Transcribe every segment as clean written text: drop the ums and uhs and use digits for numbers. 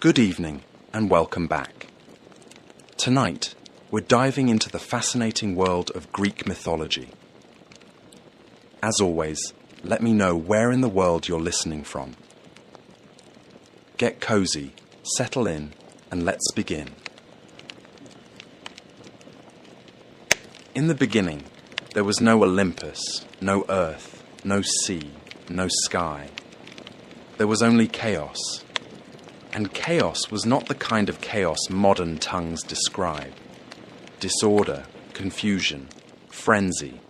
Good evening and welcome back. Tonight, we're diving into the fascinating world of Greek mythology. As always, let me know where in the world you're listening from. Get cozy, settle in, and let's begin. In the beginning, there was no Olympus, no earth, no sea, no sky. There was only chaos. And chaos was not the kind of chaos modern tongues describe. Disorder, confusion, frenzy.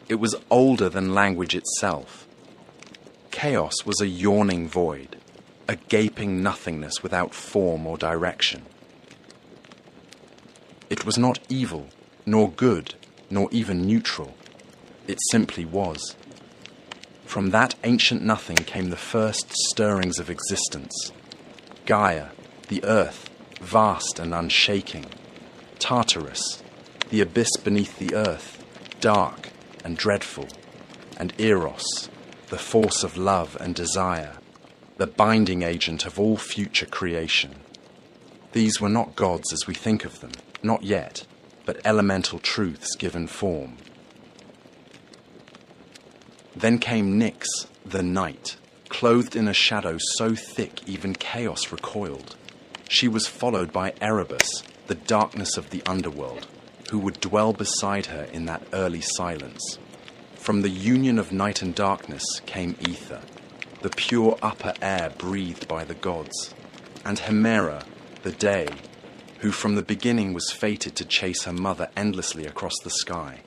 It was older than language itself. Chaos was a yawning void, a gaping nothingness without form or direction. It was not evil, nor good, nor even neutral. It simply was. From that ancient nothing came the first stirrings of existence. Gaia, the earth, vast and unshaking. Tartarus, the abyss beneath the earth, dark and dreadful. And Eros, the force of love and desire, the binding agent of all future creation. These were not gods as we think of them, not yet, but elemental truths given form. Then came Nyx, the night, clothed in a shadow so thick even chaos recoiled. She was followed by Erebus, the darkness of the underworld, who would dwell beside her in that early silence. From the union of night and darkness came ether, the pure upper air breathed by the gods, and Hera, the day, who from the beginning was fated to chase her mother endlessly across the sky.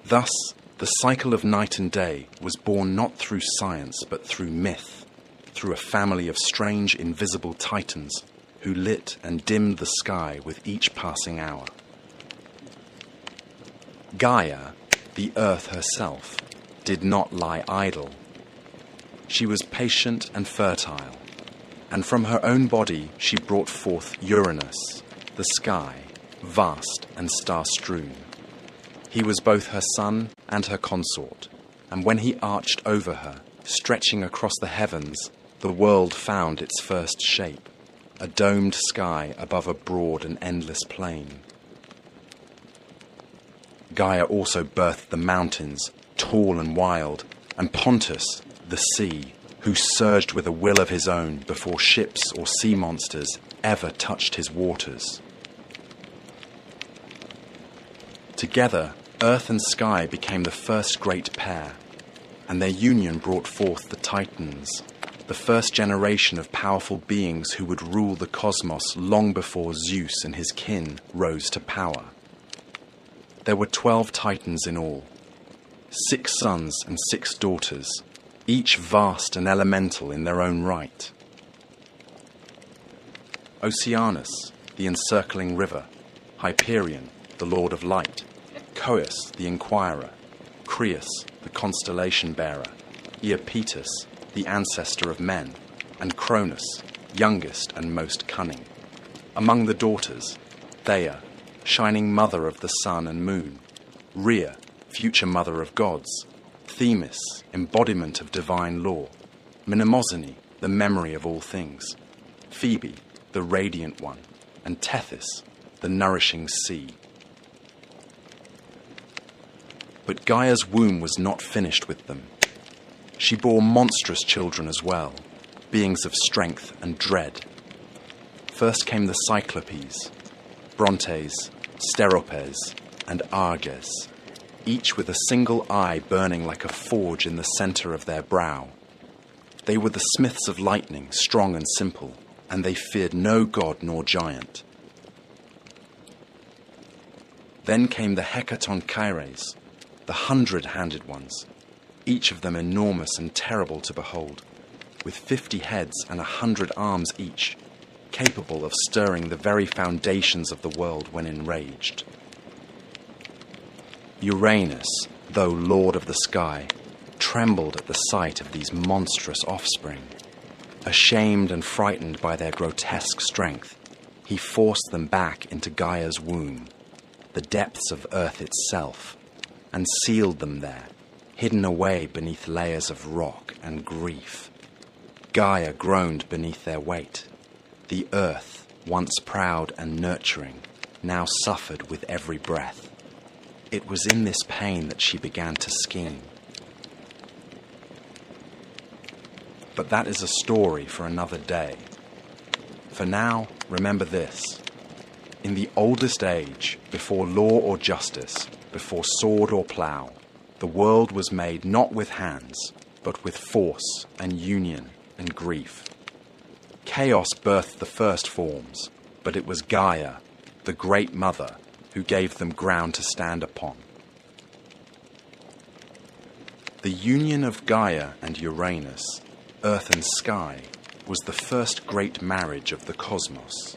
Thus, the cycle of night and day was born not through science but through myth, through a family of strange invisible titans who lit and dimmed the sky with each passing hour. Gaia, the earth herself, did not lie idle. She was patient and fertile, and from her own body she brought forth Uranus, the sky, vast and star-strewn. He was both her son and her consort, and when he arched over her, stretching across the heavens, the world found its first shape, a domed sky above a broad and endless plain. Gaia also birthed the mountains, tall and wild, and Pontus, the sea, who surged with a will of his own before ships or sea monsters ever touched his waters. Together, earth and sky became the first great pair, and their union brought forth the Titans, the first generation of powerful beings who would rule the cosmos long before Zeus and his kin rose to power. There were 12 Titans in all, 6 sons and 6 daughters, each vast and elemental in their own right. Oceanus, the encircling river, Hyperion, the lord of light, Coeus, the inquirer, Creus, the constellation-bearer, Iapetus, the ancestor of men, and Cronus, youngest and most cunning. Among the daughters, Theia, shining mother of the sun and moon, Rhea, future mother of gods, Themis, embodiment of divine law, Mnemosyne, the memory of all things, Phoebe, the radiant one, and Tethys, the nourishing sea. But Gaia's womb was not finished with them. She bore monstrous children as well, beings of strength and dread. First came the Cyclopes, Brontes, Steropes, and Arges, each with a single eye burning like a forge in the center of their brow. They were the smiths of lightning, strong and simple, and they feared no god nor giant. Then came the Hecatoncheires, the 100-handed ones, each of them enormous and terrible to behold, with 50 heads and 100 arms each, capable of stirring the very foundations of the world when enraged. Uranus, though lord of the sky, trembled at the sight of these monstrous offspring. Ashamed and frightened by their grotesque strength, he forced them back into Gaia's womb, the depths of earth itself, and sealed them there, hidden away beneath layers of rock and grief. Gaia groaned beneath their weight. The earth, once proud and nurturing, now suffered with every breath. It was in this pain that she began to scheme. But that is a story for another day. For now, remember this. In the oldest age, before law or justice, before sword or plough, the world was made not with hands, but with force and union and grief. Chaos birthed the first forms, but it was Gaia, the great mother, who gave them ground to stand upon. The union of Gaia and Uranus, earth and sky, was the first great marriage of the cosmos.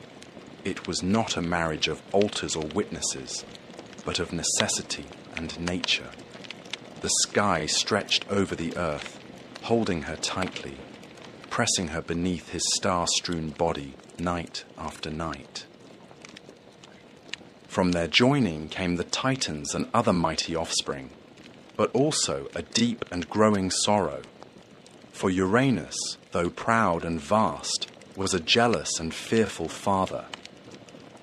It was not a marriage of altars or witnesses, but of necessity and nature. The sky stretched over the earth, holding her tightly, pressing her beneath his star-strewn body night after night. From their joining came the Titans and other mighty offspring, but also a deep and growing sorrow. For Uranus, though proud and vast, was a jealous and fearful father.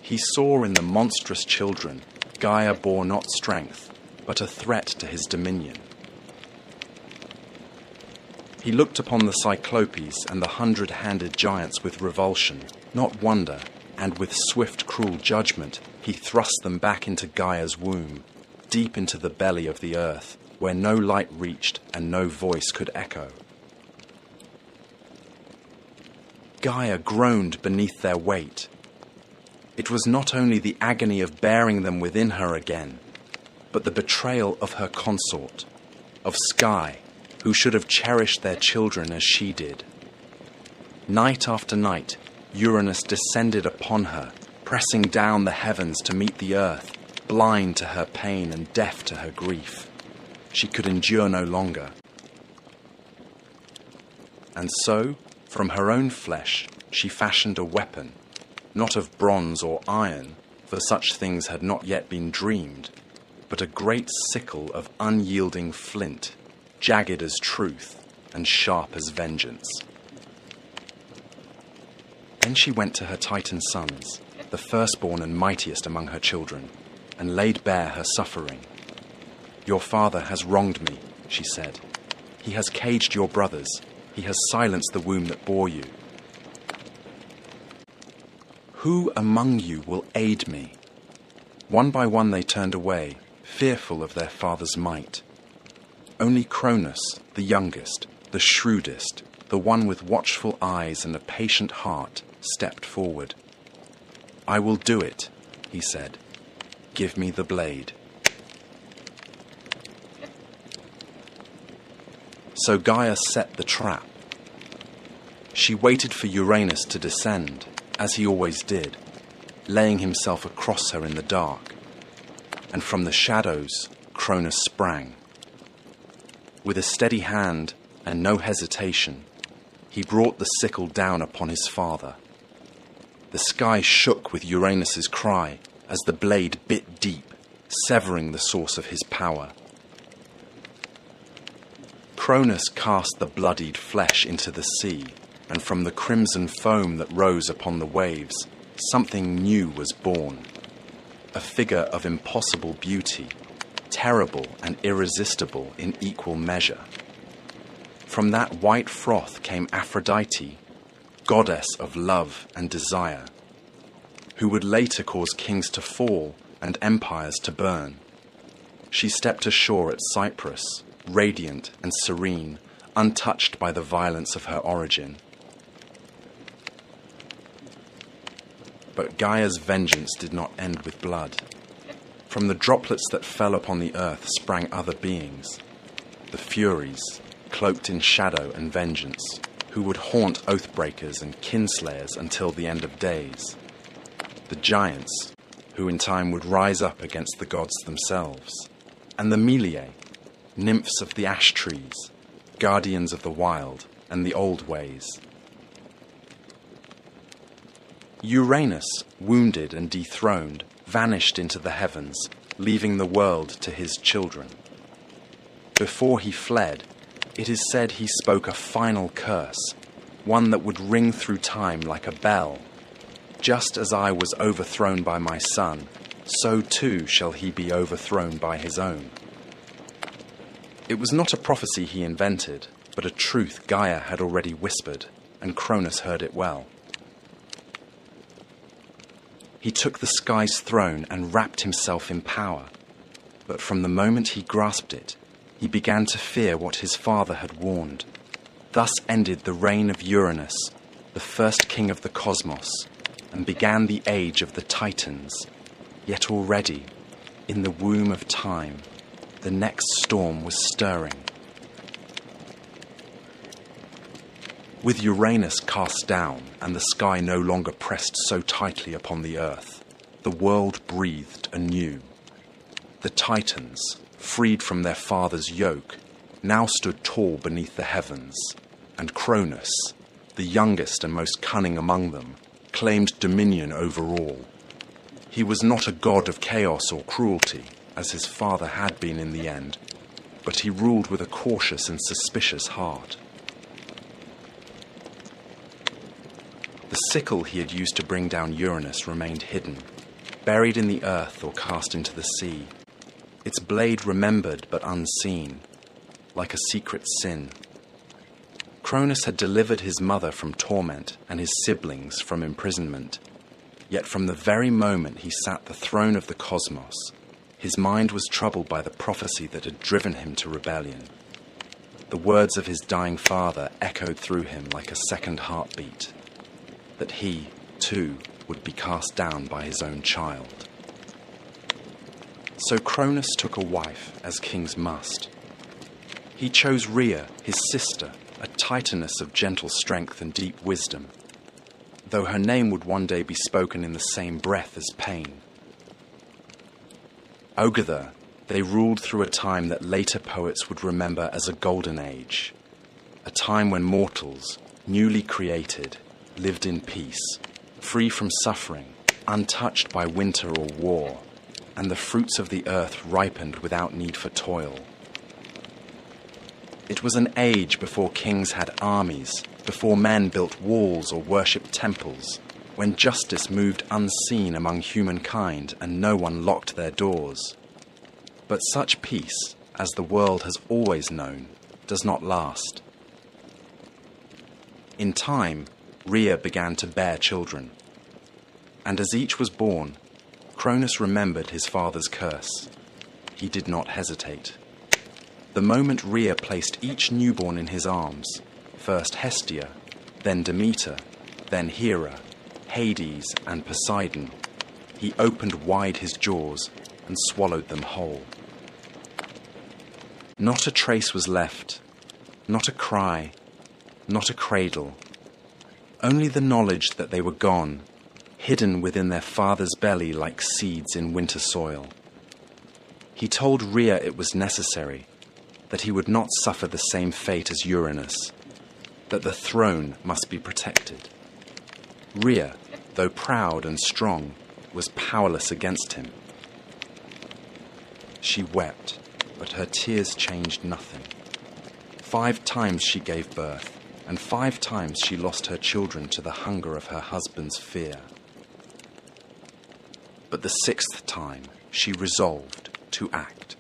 He saw in the monstrous children Gaia bore not strength, but a threat to his dominion. He looked upon the Cyclopes and the 100-handed giants with revulsion, not wonder, and with swift, cruel judgment he thrust them back into Gaia's womb, deep into the belly of the earth, where no light reached and no voice could echo. Gaia groaned beneath their weight. It was not only the agony of bearing them within her again, but the betrayal of her consort, of Sky, who should have cherished their children as she did. Night after night, Uranus descended upon her, pressing down the heavens to meet the earth, blind to her pain and deaf to her grief. She could endure no longer. And so, from her own flesh, she fashioned a weapon, not of bronze or iron, for such things had not yet been dreamed, but a great sickle of unyielding flint, jagged as truth and sharp as vengeance. Then she went to her Titan sons, the firstborn and mightiest among her children, and laid bare her suffering. "Your father has wronged me," she said. "He has caged your brothers. He has silenced the womb that bore you. Who among you will aid me?" One by one they turned away, fearful of their father's might. Only Cronus, the youngest, the shrewdest, the one with watchful eyes and a patient heart, stepped forward. "I will do it," he said. "Give me the blade." So Gaia set the trap. She waited for Uranus to descend, as he always did, laying himself across her in the dark. And from the shadows, Cronus sprang. With a steady hand and no hesitation, he brought the sickle down upon his father. The sky shook with Uranus's cry as the blade bit deep, severing the source of his power. Cronus cast the bloodied flesh into the sea, and from the crimson foam that rose upon the waves, something new was born. A figure of impossible beauty, terrible and irresistible in equal measure. From that white froth came Aphrodite, goddess of love and desire, who would later cause kings to fall and empires to burn. She stepped ashore at Cyprus, radiant and serene, untouched by the violence of her origin. But Gaia's vengeance did not end with blood. From the droplets that fell upon the earth sprang other beings, the Furies, cloaked in shadow and vengeance, who would haunt oathbreakers and kinslayers until the end of days. The giants, who in time would rise up against the gods themselves, and the Meliae, nymphs of the ash trees, guardians of the wild and the old ways. Uranus, wounded and dethroned, vanished into the heavens, leaving the world to his children. Before he fled, it is said he spoke a final curse, one that would ring through time like a bell. Just as I was overthrown by my son, so too shall he be overthrown by his own. It was not a prophecy he invented, but a truth Gaia had already whispered, and Cronus heard it well. He took the sky's throne and wrapped himself in power, but from the moment he grasped it, he began to fear what his father had warned. Thus ended the reign of Uranus, the first king of the cosmos, and began the age of the Titans. Yet already, in the womb of time, the next storm was stirring. With Uranus cast down and the sky no longer pressed so tightly upon the earth, the world breathed anew. The Titans, freed from their father's yoke, now stood tall beneath the heavens, and Cronus, the youngest and most cunning among them, claimed dominion over all. He was not a god of chaos or cruelty, as his father had been in the end, but he ruled with a cautious and suspicious heart. The sickle he had used to bring down Uranus remained hidden, buried in the earth or cast into the sea, its blade remembered but unseen, like a secret sin. Cronus had delivered his mother from torment and his siblings from imprisonment, yet from the very moment he sat the throne of the cosmos, his mind was troubled by the prophecy that had driven him to rebellion. The words of his dying father echoed through him like a second heartbeat, that he, too, would be cast down by his own child. So Cronus took a wife, as kings must. He chose Rhea, his sister, a Titaness of gentle strength and deep wisdom, though her name would one day be spoken in the same breath as pain. Together, they ruled through a time that later poets would remember as a golden age, a time when mortals, newly created, lived in peace, free from suffering, untouched by winter or war, and the fruits of the earth ripened without need for toil. It was an age before kings had armies, before men built walls or worshipped temples, when justice moved unseen among humankind and no one locked their doors. But such peace, as the world has always known, does not last. In time, Rhea began to bear children, and as each was born, Cronus remembered his father's curse. He did not hesitate. The moment Rhea placed each newborn in his arms, first Hestia, then Demeter, then Hera, Hades, and Poseidon, he opened wide his jaws and swallowed them whole. Not a trace was left, not a cry, not a cradle, only the knowledge that they were gone, hidden within their father's belly like seeds in winter soil. He told Rhea it was necessary, that he would not suffer the same fate as Uranus, that the throne must be protected. Rhea, though proud and strong, was powerless against him. She wept, but her tears changed nothing. 5 times she gave birth, and 5 times she lost her children to the hunger of her husband's fear. But the 6th time she resolved to act.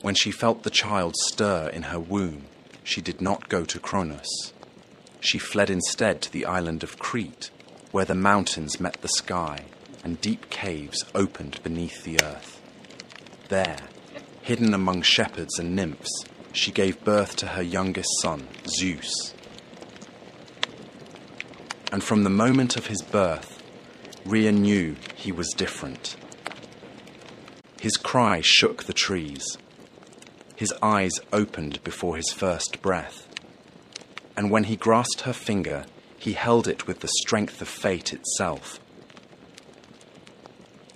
When she felt the child stir in her womb, she did not go to Cronus. She fled instead to the island of Crete, where the mountains met the sky and deep caves opened beneath the earth. There, hidden among shepherds and nymphs, she gave birth to her youngest son, Zeus. And from the moment of his birth, Rhea knew he was different. His cry shook the trees. His eyes opened before his first breath. And when he grasped her finger, he held it with the strength of fate itself.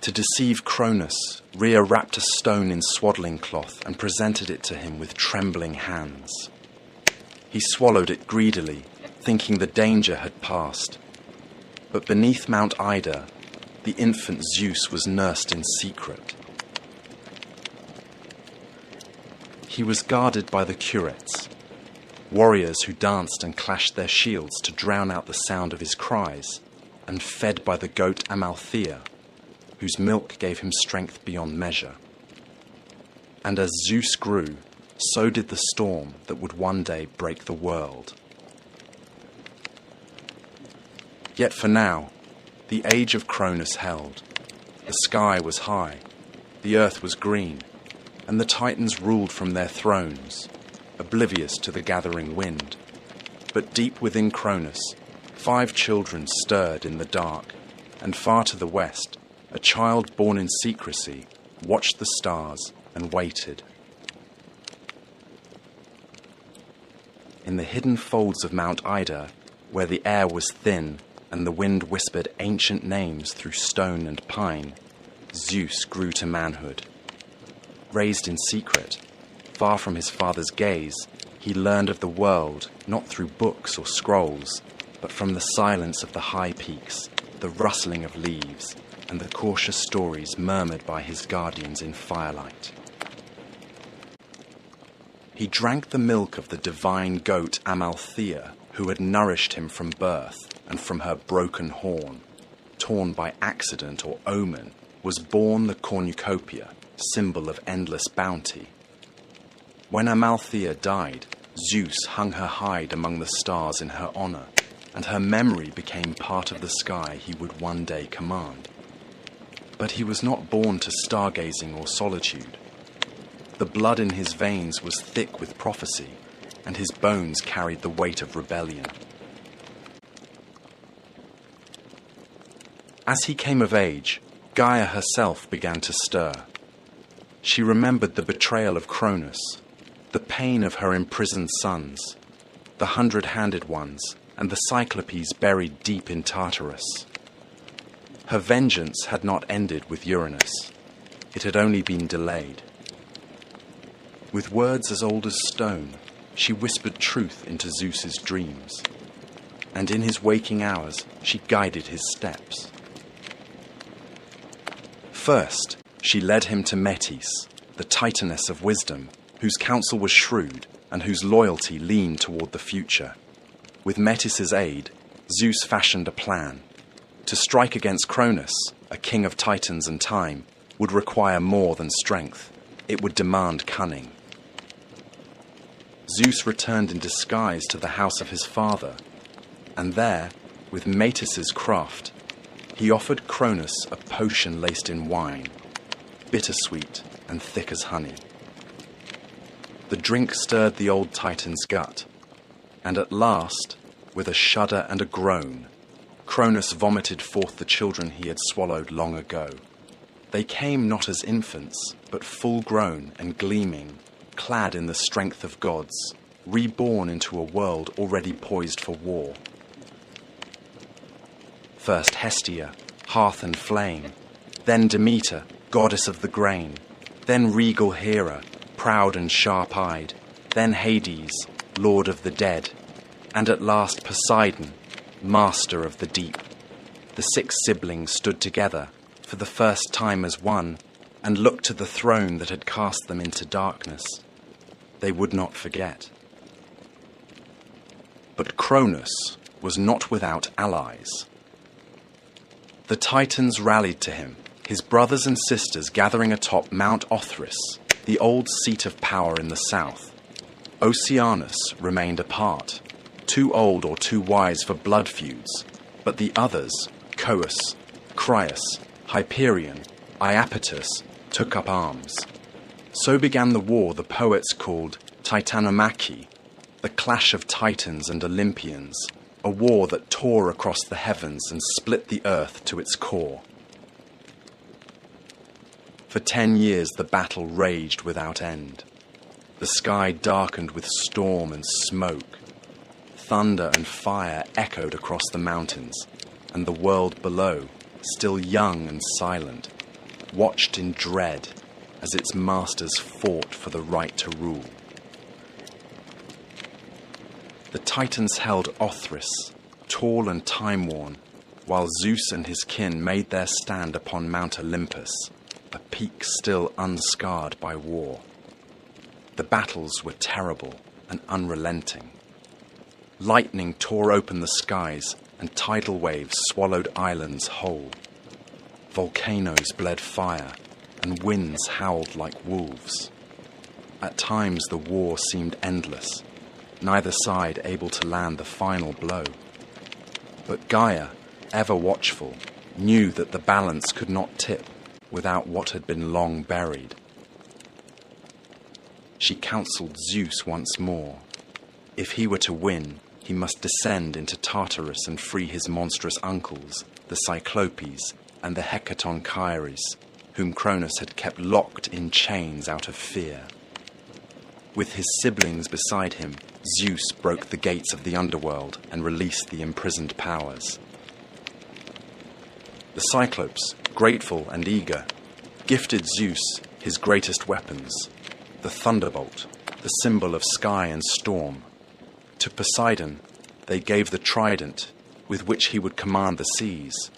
To deceive Cronus, Rhea wrapped a stone in swaddling cloth and presented it to him with trembling hands. He swallowed it greedily, thinking the danger had passed. But beneath Mount Ida, the infant Zeus was nursed in secret. He was guarded by the curates. warriors who danced and clashed their shields to drown out the sound of his cries, and fed by the goat Amalthea, whose milk gave him strength beyond measure. And as Zeus grew, so did the storm that would one day break the world. Yet for now, the age of Cronus held. The sky was high, the earth was green, and the Titans ruled from their thrones, oblivious to the gathering wind. But deep within Cronus, 5 children stirred in the dark, and far to the west, a child born in secrecy watched the stars and waited. In the hidden folds of Mount Ida, where the air was thin and the wind whispered ancient names through stone and pine, Zeus grew to manhood. Raised in secret, far from his father's gaze, he learned of the world not through books or scrolls, but from the silence of the high peaks, the rustling of leaves, and the cautious stories murmured by his guardians in firelight. He drank the milk of the divine goat Amalthea, who had nourished him from birth, and from her broken horn, torn by accident or omen, was born the cornucopia, symbol of endless bounty. When Amalthea died, Zeus hung her hide among the stars in her honor, and her memory became part of the sky he would one day command. But he was not born to stargazing or solitude. The blood in his veins was thick with prophecy, and his bones carried the weight of rebellion. As he came of age, Gaia herself began to stir. She remembered the betrayal of Cronus, the pain of her imprisoned sons, the 100-handed ones, and the Cyclopes buried deep in Tartarus. Her vengeance had not ended with Uranus. It had only been delayed. With words as old as stone, she whispered truth into Zeus's dreams, and in his waking hours she guided his steps. First, she led him to Metis, the Titaness of wisdom, whose counsel was shrewd and whose loyalty leaned toward the future. With Metis's aid, Zeus fashioned a plan. To strike against Cronus, a king of Titans and time, would require more than strength. It would demand cunning. Zeus returned in disguise to the house of his father, and there, with Metis's craft, he offered Cronus a potion laced in wine, bittersweet and thick as honey. The drink stirred the old Titan's gut, and at last, with a shudder and a groan, Cronus vomited forth the children he had swallowed long ago. They came not as infants, but full-grown and gleaming, clad in the strength of gods, reborn into a world already poised for war. First Hestia, hearth and flame, then Demeter, goddess of the grain, then regal Hera, proud and sharp-eyed, then Hades, lord of the dead, and at last Poseidon, master of the deep. The 6 siblings stood together, for the first time as one, and looked to the throne that had cast them into darkness. They would not forget. But Cronus was not without allies. The Titans rallied to him, his brothers and sisters gathering atop Mount Othrys, the old seat of power in the south. Oceanus remained apart, too old or too wise for blood feuds, but the others, Coeus, Crius, Hyperion, Iapetus, took up arms. So began the war the poets called Titanomachy, the clash of Titans and Olympians, a war that tore across the heavens and split the earth to its core. For 10 years the battle raged without end. The sky darkened with storm and smoke. Thunder and fire echoed across the mountains, and the world below, still young and silent, watched in dread as its masters fought for the right to rule. The Titans held Othrys, tall and time-worn, while Zeus and his kin made their stand upon Mount Olympus, a peak still unscarred by war. The battles were terrible and unrelenting. Lightning tore open the skies, and tidal waves swallowed islands whole. Volcanoes bled fire, and winds howled like wolves. At times the war seemed endless, neither side able to land the final blow. But Gaia, ever watchful, knew that the balance could not tip without what had been long buried. She counselled Zeus once more. If he were to win, he must descend into Tartarus and free his monstrous uncles, the Cyclopes and the Hecatonchires, whom Cronus had kept locked in chains out of fear. With his siblings beside him, Zeus broke the gates of the underworld and released the imprisoned powers. The Cyclopes, grateful and eager, gifted Zeus his greatest weapons, the thunderbolt, the symbol of sky and storm. To Poseidon they gave the trident with which he would command the seas,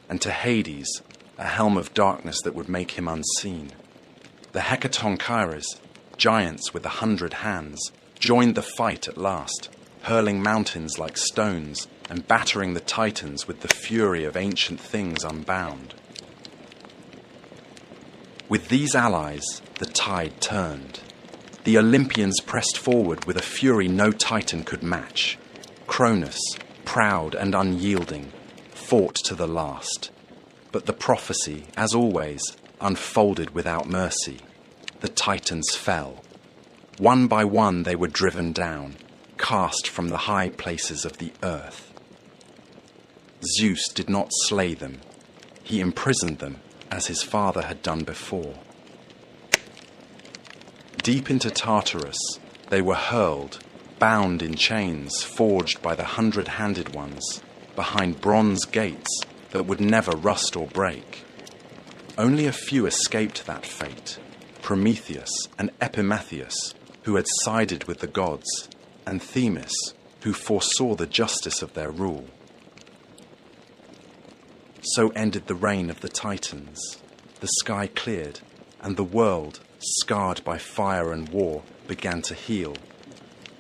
and to Hades a helm of darkness that would make him unseen. The Hecatonchires, giants with 100 hands, joined the fight at last, hurling mountains like stones and battering the Titans with the fury of ancient things unbound. With these allies, the tide turned. The Olympians pressed forward with a fury no Titan could match. Cronus, proud and unyielding, fought to the last. But the prophecy, as always, unfolded without mercy. The Titans fell. One by one they were driven down, cast from the high places of the earth. Zeus did not slay them. He imprisoned them, as his father had done before. Deep into Tartarus they were hurled, bound in chains forged by the 100-handed ones, behind bronze gates that would never rust or break. Only a few escaped that fate: Prometheus and Epimetheus, who had sided with the gods, and Themis, who foresaw the justice of their rule. So ended the reign of the Titans. The sky cleared, and the world, scarred by fire and war, began to heal.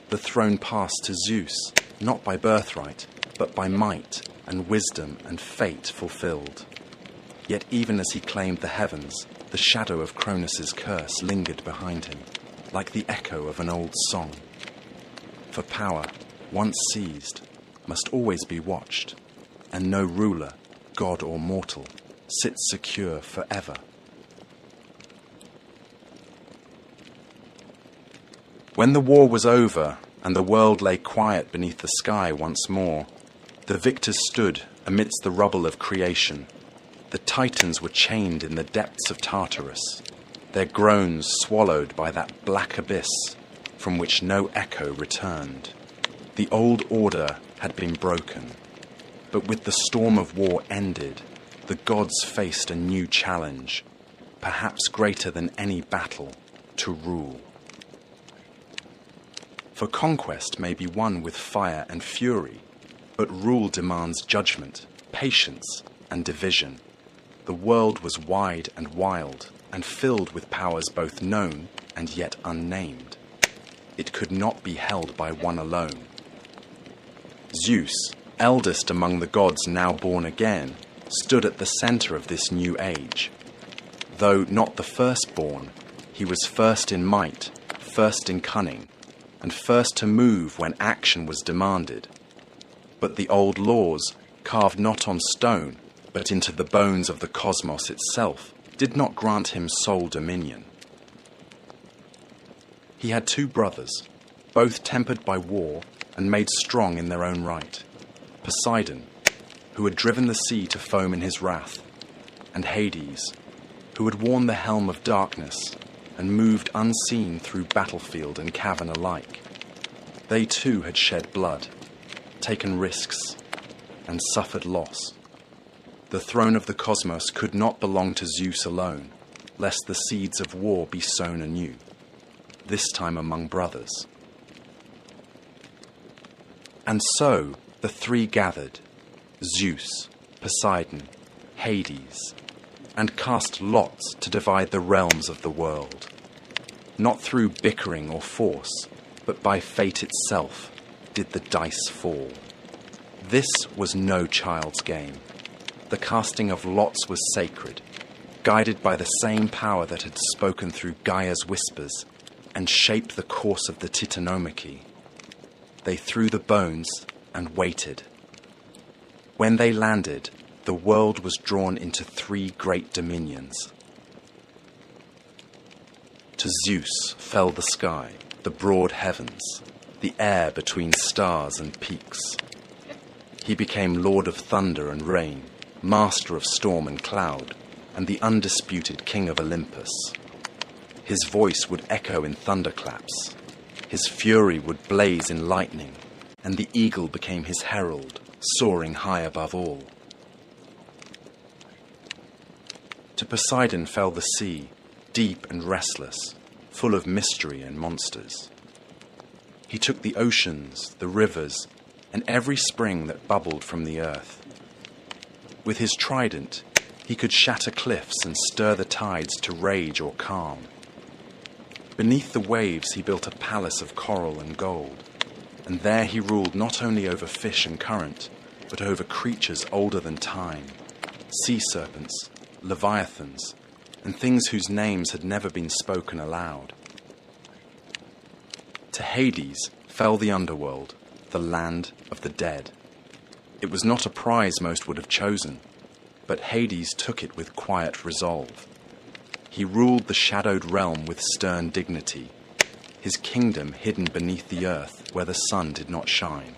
The throne passed to Zeus, not by birthright, but by might and wisdom and fate fulfilled. Yet even as he claimed the heavens, the shadow of Cronus's curse lingered behind him, like the echo of an old song. For power, once seized, must always be watched, and no ruler, god or mortal, sits secure forever. When the war was over and the world lay quiet beneath the sky once more, the victors stood amidst the rubble of creation. The Titans were chained in the depths of Tartarus, their groans swallowed by that black abyss from which no echo returned. The old order had been broken, but with the storm of war ended, the gods faced a new challenge, perhaps greater than any battle, to rule. For conquest may be won with fire and fury, but rule demands judgment, patience, and division. The world was wide and wild, and filled with powers both known and yet unnamed. It could not be held by one alone. Zeus, eldest among the gods now born again, stood at the center of this new age. Though not the firstborn, he was first in might, first in cunning, and first to move when action was demanded. But the old laws, carved not on stone, but into the bones of the cosmos itself, did not grant him sole dominion. He had two brothers, both tempered by war and made strong in their own right: Poseidon, who had driven the sea to foam in his wrath, and Hades, who had worn the helm of darkness and moved unseen through battlefield and cavern alike. They too had shed blood, taken risks, and suffered loss. The throne of the cosmos could not belong to Zeus alone, lest the seeds of war be sown anew, this time among brothers. And so the three gathered, Zeus, Poseidon, Hades, and cast lots to divide the realms of the world, not through bickering or force, but by fate itself, did the dice fall. This was no child's game. The casting of lots was sacred, guided by the same power that had spoken through Gaia's whispers and shaped the course of the Titanomachy. They threw the bones and waited. When they landed, the world was drawn into 3 great dominions. To Zeus fell the sky, the broad heavens, the air between stars and peaks. He became Lord of thunder and rain, master of storm and cloud, and the undisputed king of Olympus. His voice would echo in thunderclaps. His fury would blaze in lightning, and the eagle became his herald, soaring high above all. To Poseidon fell the sea, deep and restless, full of mystery and monsters. He took the oceans, the rivers, and every spring that bubbled from the earth. With his trident, he could shatter cliffs and stir the tides to rage or calm. Beneath the waves he built a palace of coral and gold, and there he ruled not only over fish and current, but over creatures older than time, sea serpents, leviathans, and things whose names had never been spoken aloud. To Hades fell the underworld, the land of the dead. It was not a prize most would have chosen, but Hades took it with quiet resolve. He ruled the shadowed realm with stern dignity, his kingdom hidden beneath the earth where the sun did not shine.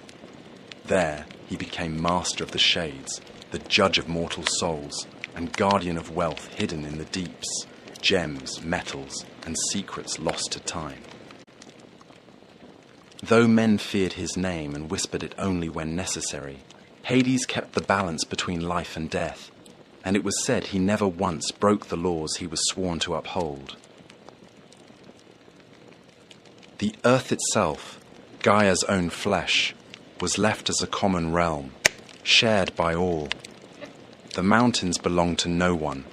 There he became master of the shades, the judge of mortal souls, and guardian of wealth hidden in the deeps, gems, metals, and secrets lost to time. Though men feared his name and whispered it only when necessary, Hades kept the balance between life and death, and it was said he never once broke the laws he was sworn to uphold. The earth itself, Gaia's own flesh, was left as a common realm, shared by all. The mountains belonged to no one,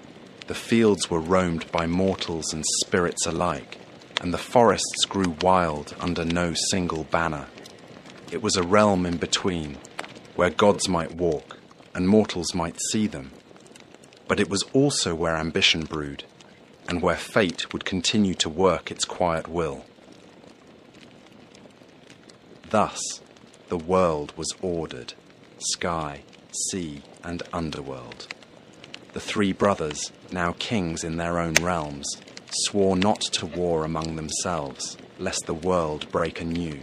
the fields were roamed by mortals and spirits alike, and the forests grew wild under no single banner. It was a realm in between, where gods might walk and mortals might see them. But it was also where ambition brewed, and where fate would continue to work its quiet will. Thus, the world was ordered, sky, sea, and underworld. The 3 brothers, now kings in their own realms, swore not to war among themselves, lest the world break anew.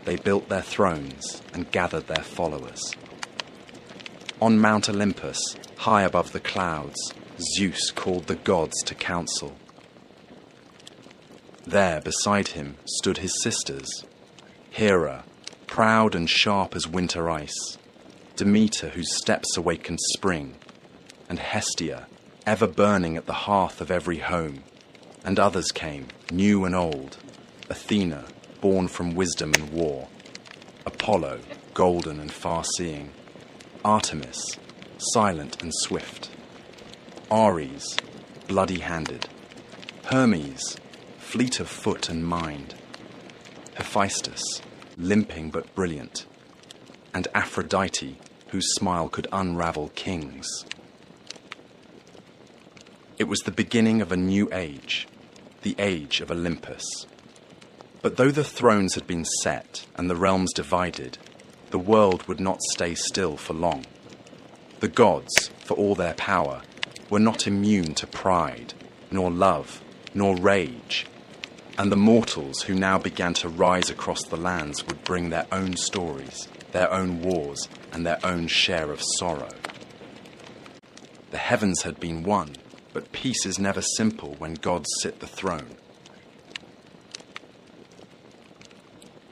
They built their thrones and gathered their followers. On Mount Olympus, high above the clouds, Zeus called the gods to council. There, beside him, stood his sisters, Hera, proud and sharp as winter ice, Demeter, whose steps awakened spring, and Hestia, ever burning at the hearth of every home. And others came, new and old, Athena, born from wisdom and war, Apollo, golden and far-seeing, Artemis, silent and swift, Ares, bloody-handed, Hermes, fleet of foot and mind, Hephaestus, limping but brilliant, and Aphrodite, whose smile could unravel kings. It was the beginning of a new age, the age of Olympus. But though the thrones had been set and the realms divided, the world would not stay still for long. The gods, for all their power, were not immune to pride, nor love, nor rage, and the mortals who now began to rise across the lands would bring their own stories, their own wars, and their own share of sorrow. The heavens had been won, but peace is never simple when gods sit the throne.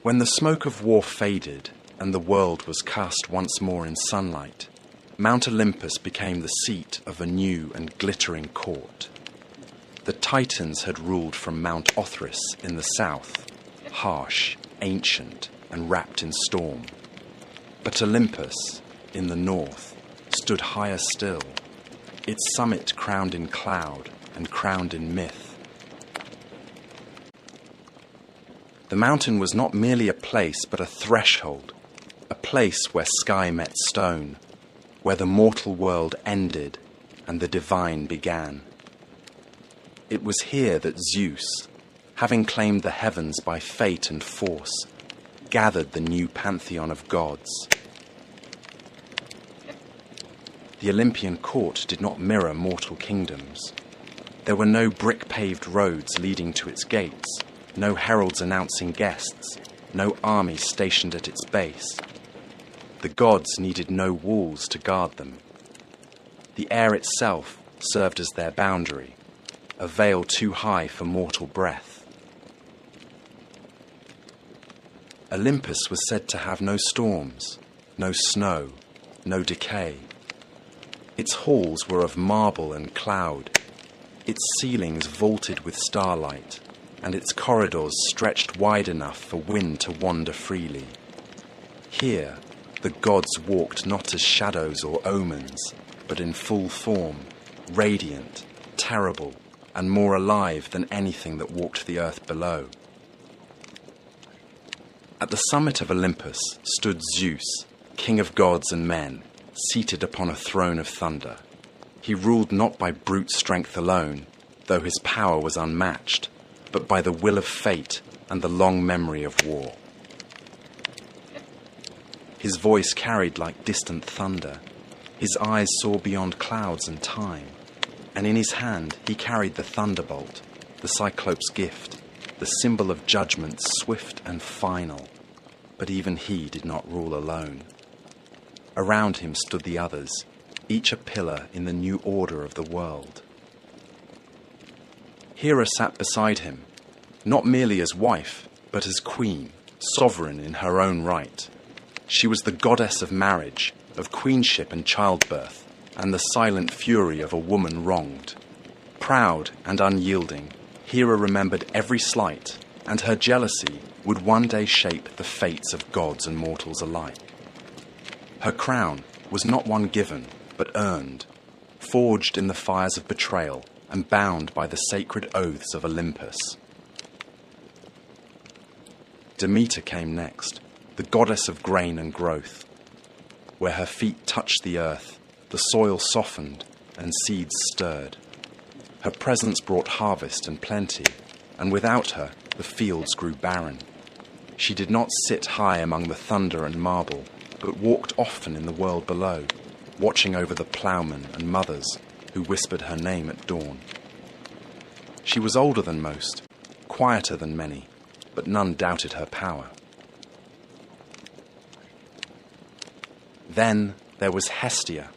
When the smoke of war faded and the world was cast once more in sunlight, Mount Olympus became the seat of a new and glittering court. The Titans had ruled from Mount Othrys in the south, harsh, ancient, and wrapped in storm. But Olympus, in the north, stood higher still, its summit crowned in cloud and crowned in myth. The mountain was not merely a place, but a threshold, a place where sky met stone, where the mortal world ended and the divine began. It was here that Zeus, having claimed the heavens by fate and force, gathered the new pantheon of gods. The Olympian court did not mirror mortal kingdoms. There were no brick-paved roads leading to its gates, no heralds announcing guests, no army stationed at its base. The gods needed no walls to guard them. The air itself served as their boundary, a veil too high for mortal breath. Olympus was said to have no storms, no snow, no decay. Its halls were of marble and cloud, its ceilings vaulted with starlight, and its corridors stretched wide enough for wind to wander freely. Here, the gods walked not as shadows or omens, but in full form, radiant, terrible, and more alive than anything that walked the earth below. At the summit of Olympus stood Zeus, king of gods and men, seated upon a throne of thunder. He ruled not by brute strength alone, though his power was unmatched, but by the will of fate and the long memory of war. His voice carried like distant thunder. His eyes saw beyond clouds and time. And in his hand he carried the thunderbolt, the Cyclops' gift, the symbol of judgment swift and final. But even he did not rule alone. Around him stood the others, each a pillar in the new order of the world. Hera sat beside him, not merely as wife, but as queen, sovereign in her own right. She was the goddess of marriage, of queenship and childbirth, and the silent fury of a woman wronged. Proud and unyielding, Hera remembered every slight, and her jealousy would one day shape the fates of gods and mortals alike. Her crown was not one given, but earned, forged in the fires of betrayal and bound by the sacred oaths of Olympus. Demeter came next, the goddess of grain and growth. Where her feet touched the earth, the soil softened and seeds stirred. Her presence brought harvest and plenty, and without her the fields grew barren. She did not sit high among the thunder and marble, but walked often in the world below, watching over the ploughmen and mothers who whispered her name at dawn. She was older than most, quieter than many, but none doubted her power. Then there was Hestia,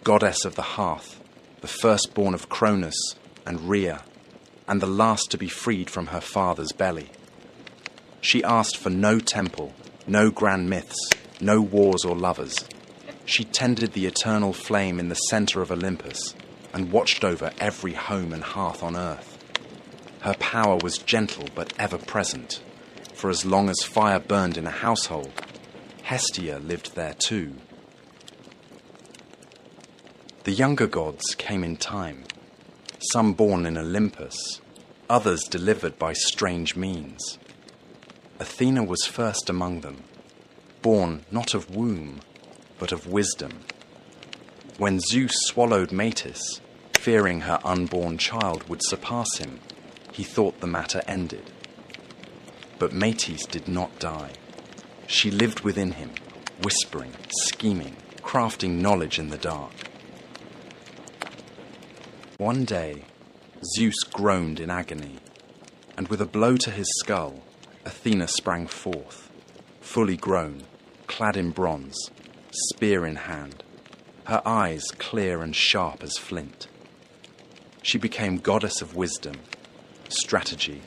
goddess of the hearth, the firstborn of Cronus and Rhea, and the last to be freed from her father's belly. She asked for no temple, no grand myths, no wars or lovers. She tended the eternal flame in the center of Olympus and watched over every home and hearth on earth. Her power was gentle but ever present, for as long as fire burned in a household, Hestia lived there too. The younger gods came in time, some born in Olympus, others delivered by strange means. Athena was first among them, born not of womb, but of wisdom. When Zeus swallowed Metis, fearing her unborn child would surpass him, he thought the matter ended. But Metis did not die. She lived within him, whispering, scheming, crafting knowledge in the dark. One day, Zeus groaned in agony, and with a blow to his skull, Athena sprang forth, fully grown, clad in bronze, spear in hand, her eyes clear and sharp as flint. She became goddess of wisdom, strategy,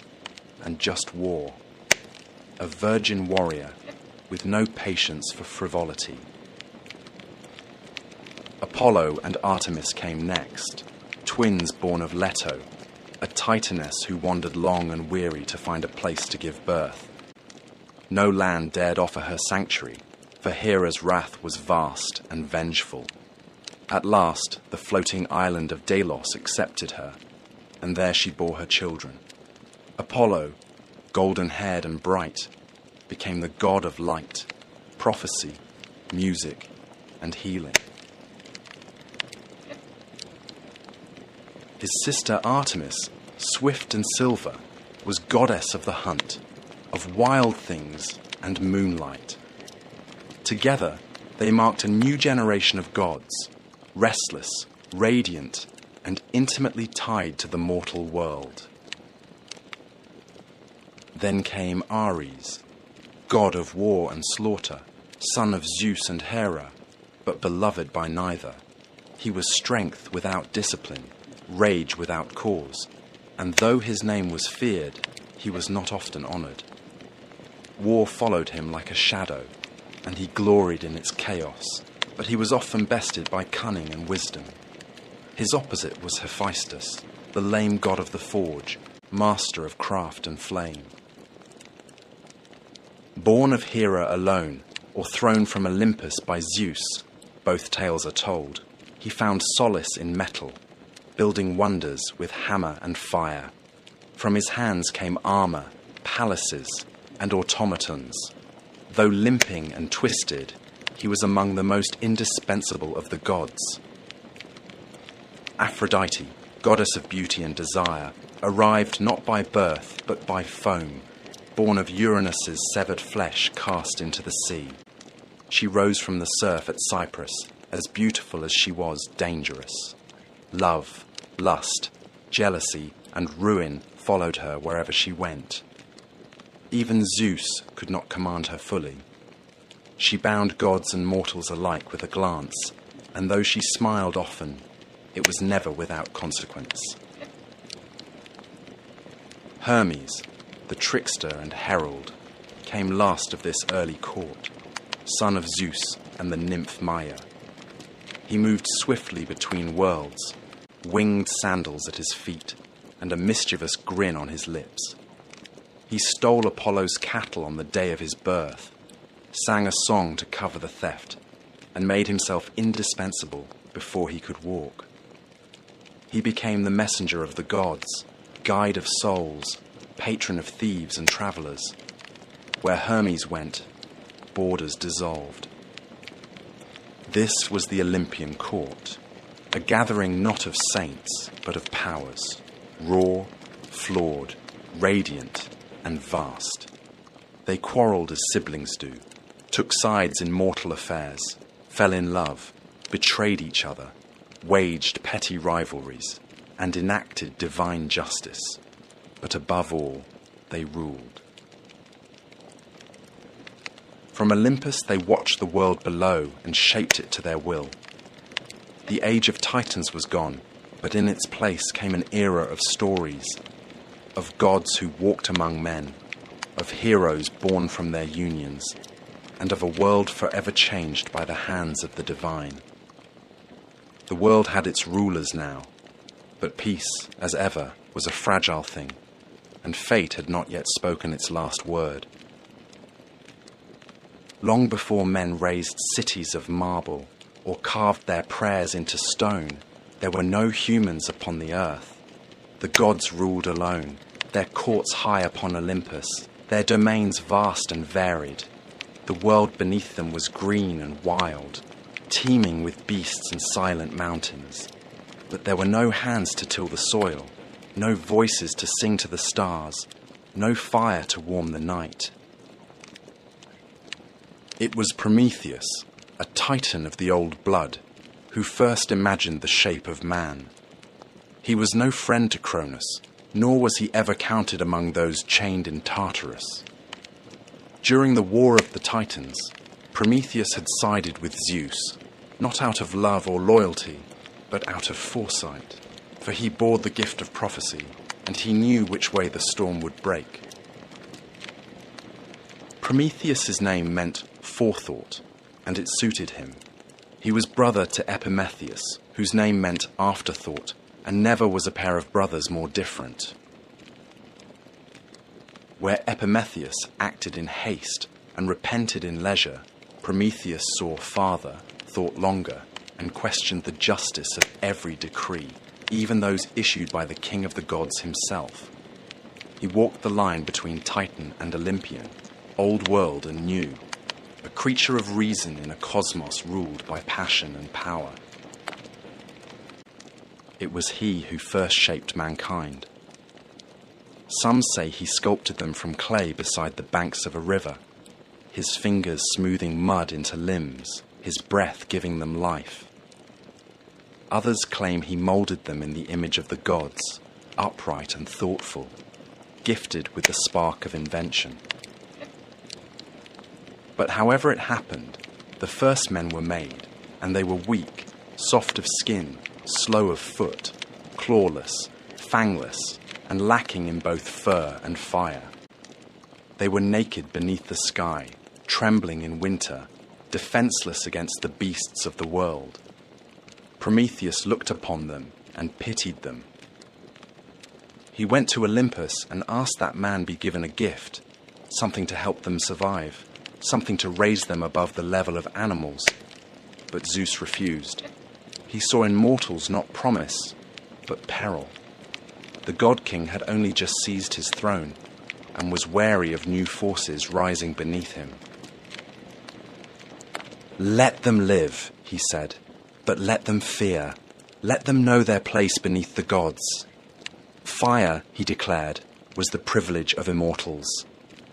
and just war, a virgin warrior with no patience for frivolity. Apollo and Artemis came next, twins born of Leto, a titaness who wandered long and weary to find a place to give birth. No land dared offer her sanctuary, for Hera's wrath was vast and vengeful. At last, the floating island of Delos accepted her, and there she bore her children. Apollo, golden-haired and bright, became the god of light, prophecy, music, and healing. His sister Artemis, swift and silver, was goddess of the hunt, of wild things and moonlight. Together, they marked a new generation of gods, restless, radiant, and intimately tied to the mortal world. Then came Ares, god of war and slaughter, son of Zeus and Hera, but beloved by neither. He was strength without discipline, rage without cause, and though his name was feared, he was not often honoured. War followed him like a shadow, and he gloried in its chaos, but he was often bested by cunning and wisdom. His opposite was Hephaestus, the lame god of the forge, master of craft and flame. Born of Hera alone, or thrown from Olympus by Zeus, both tales are told, he found solace in metal, building wonders with hammer and fire. From his hands came armour, palaces, and automatons. Though limping and twisted, he was among the most indispensable of the gods. Aphrodite, goddess of beauty and desire, arrived not by birth but by foam, born of Uranus's severed flesh cast into the sea. She rose from the surf at Cyprus, as beautiful as she was dangerous. Love, lust, jealousy, and ruin followed her wherever she went. Even Zeus could not command her fully. She bound gods and mortals alike with a glance, and though she smiled often, it was never without consequence. Hermes, the trickster and herald, came last of this early court, son of Zeus and the nymph Maia. He moved swiftly between worlds, winged sandals at his feet, and a mischievous grin on his lips. He stole Apollo's cattle on the day of his birth, sang a song to cover the theft, and made himself indispensable before he could walk. He became the messenger of the gods, guide of souls, patron of thieves and travellers. Where Hermes went, borders dissolved. This was the Olympian court, a gathering not of saints, but of powers, raw, flawed, radiant, and vast. They quarrelled as siblings do, took sides in mortal affairs, fell in love, betrayed each other, waged petty rivalries, and enacted divine justice. But above all, they ruled. From Olympus they watched the world below and shaped it to their will. The age of Titans was gone, but in its place came an era of stories, of gods who walked among men, of heroes born from their unions, and of a world forever changed by the hands of the divine. The world had its rulers now, but peace, as ever, was a fragile thing, and fate had not yet spoken its last word. Long before men raised cities of marble or carved their prayers into stone, there were no humans upon the earth. The gods ruled alone, their courts high upon Olympus, their domains vast and varied. The world beneath them was green and wild, teeming with beasts and silent mountains. But there were no hands to till the soil, no voices to sing to the stars, no fire to warm the night. It was Prometheus, a titan of the old blood, who first imagined the shape of man. He was no friend to Cronus, nor was he ever counted among those chained in Tartarus. During the War of the Titans, Prometheus had sided with Zeus, not out of love or loyalty, but out of foresight, for he bore the gift of prophecy, and he knew which way the storm would break. Prometheus's name meant forethought, and it suited him. He was brother to Epimetheus, whose name meant afterthought, and never was a pair of brothers more different. Where Epimetheus acted in haste and repented in leisure, Prometheus saw farther, thought longer, and questioned the justice of every decree, even those issued by the king of the gods himself. He walked the line between Titan and Olympian, old world and new, a creature of reason in a cosmos ruled by passion and power. It was he who first shaped mankind. Some say he sculpted them from clay beside the banks of a river, his fingers smoothing mud into limbs, his breath giving them life. Others claim he moulded them in the image of the gods, upright and thoughtful, gifted with the spark of invention. But however it happened, the first men were made, and they were weak, soft of skin, slow of foot, clawless, fangless, and lacking in both fur and fire. They were naked beneath the sky, trembling in winter, defenseless against the beasts of the world. Prometheus looked upon them and pitied them. He went to Olympus and asked that man be given a gift, something to help them survive, something to raise them above the level of animals. But Zeus refused. He saw in mortals not promise, but peril. The god-king had only just seized his throne and was wary of new forces rising beneath him. "Let them live," he said, "but let them fear. Let them know their place beneath the gods." Fire, he declared, was the privilege of immortals.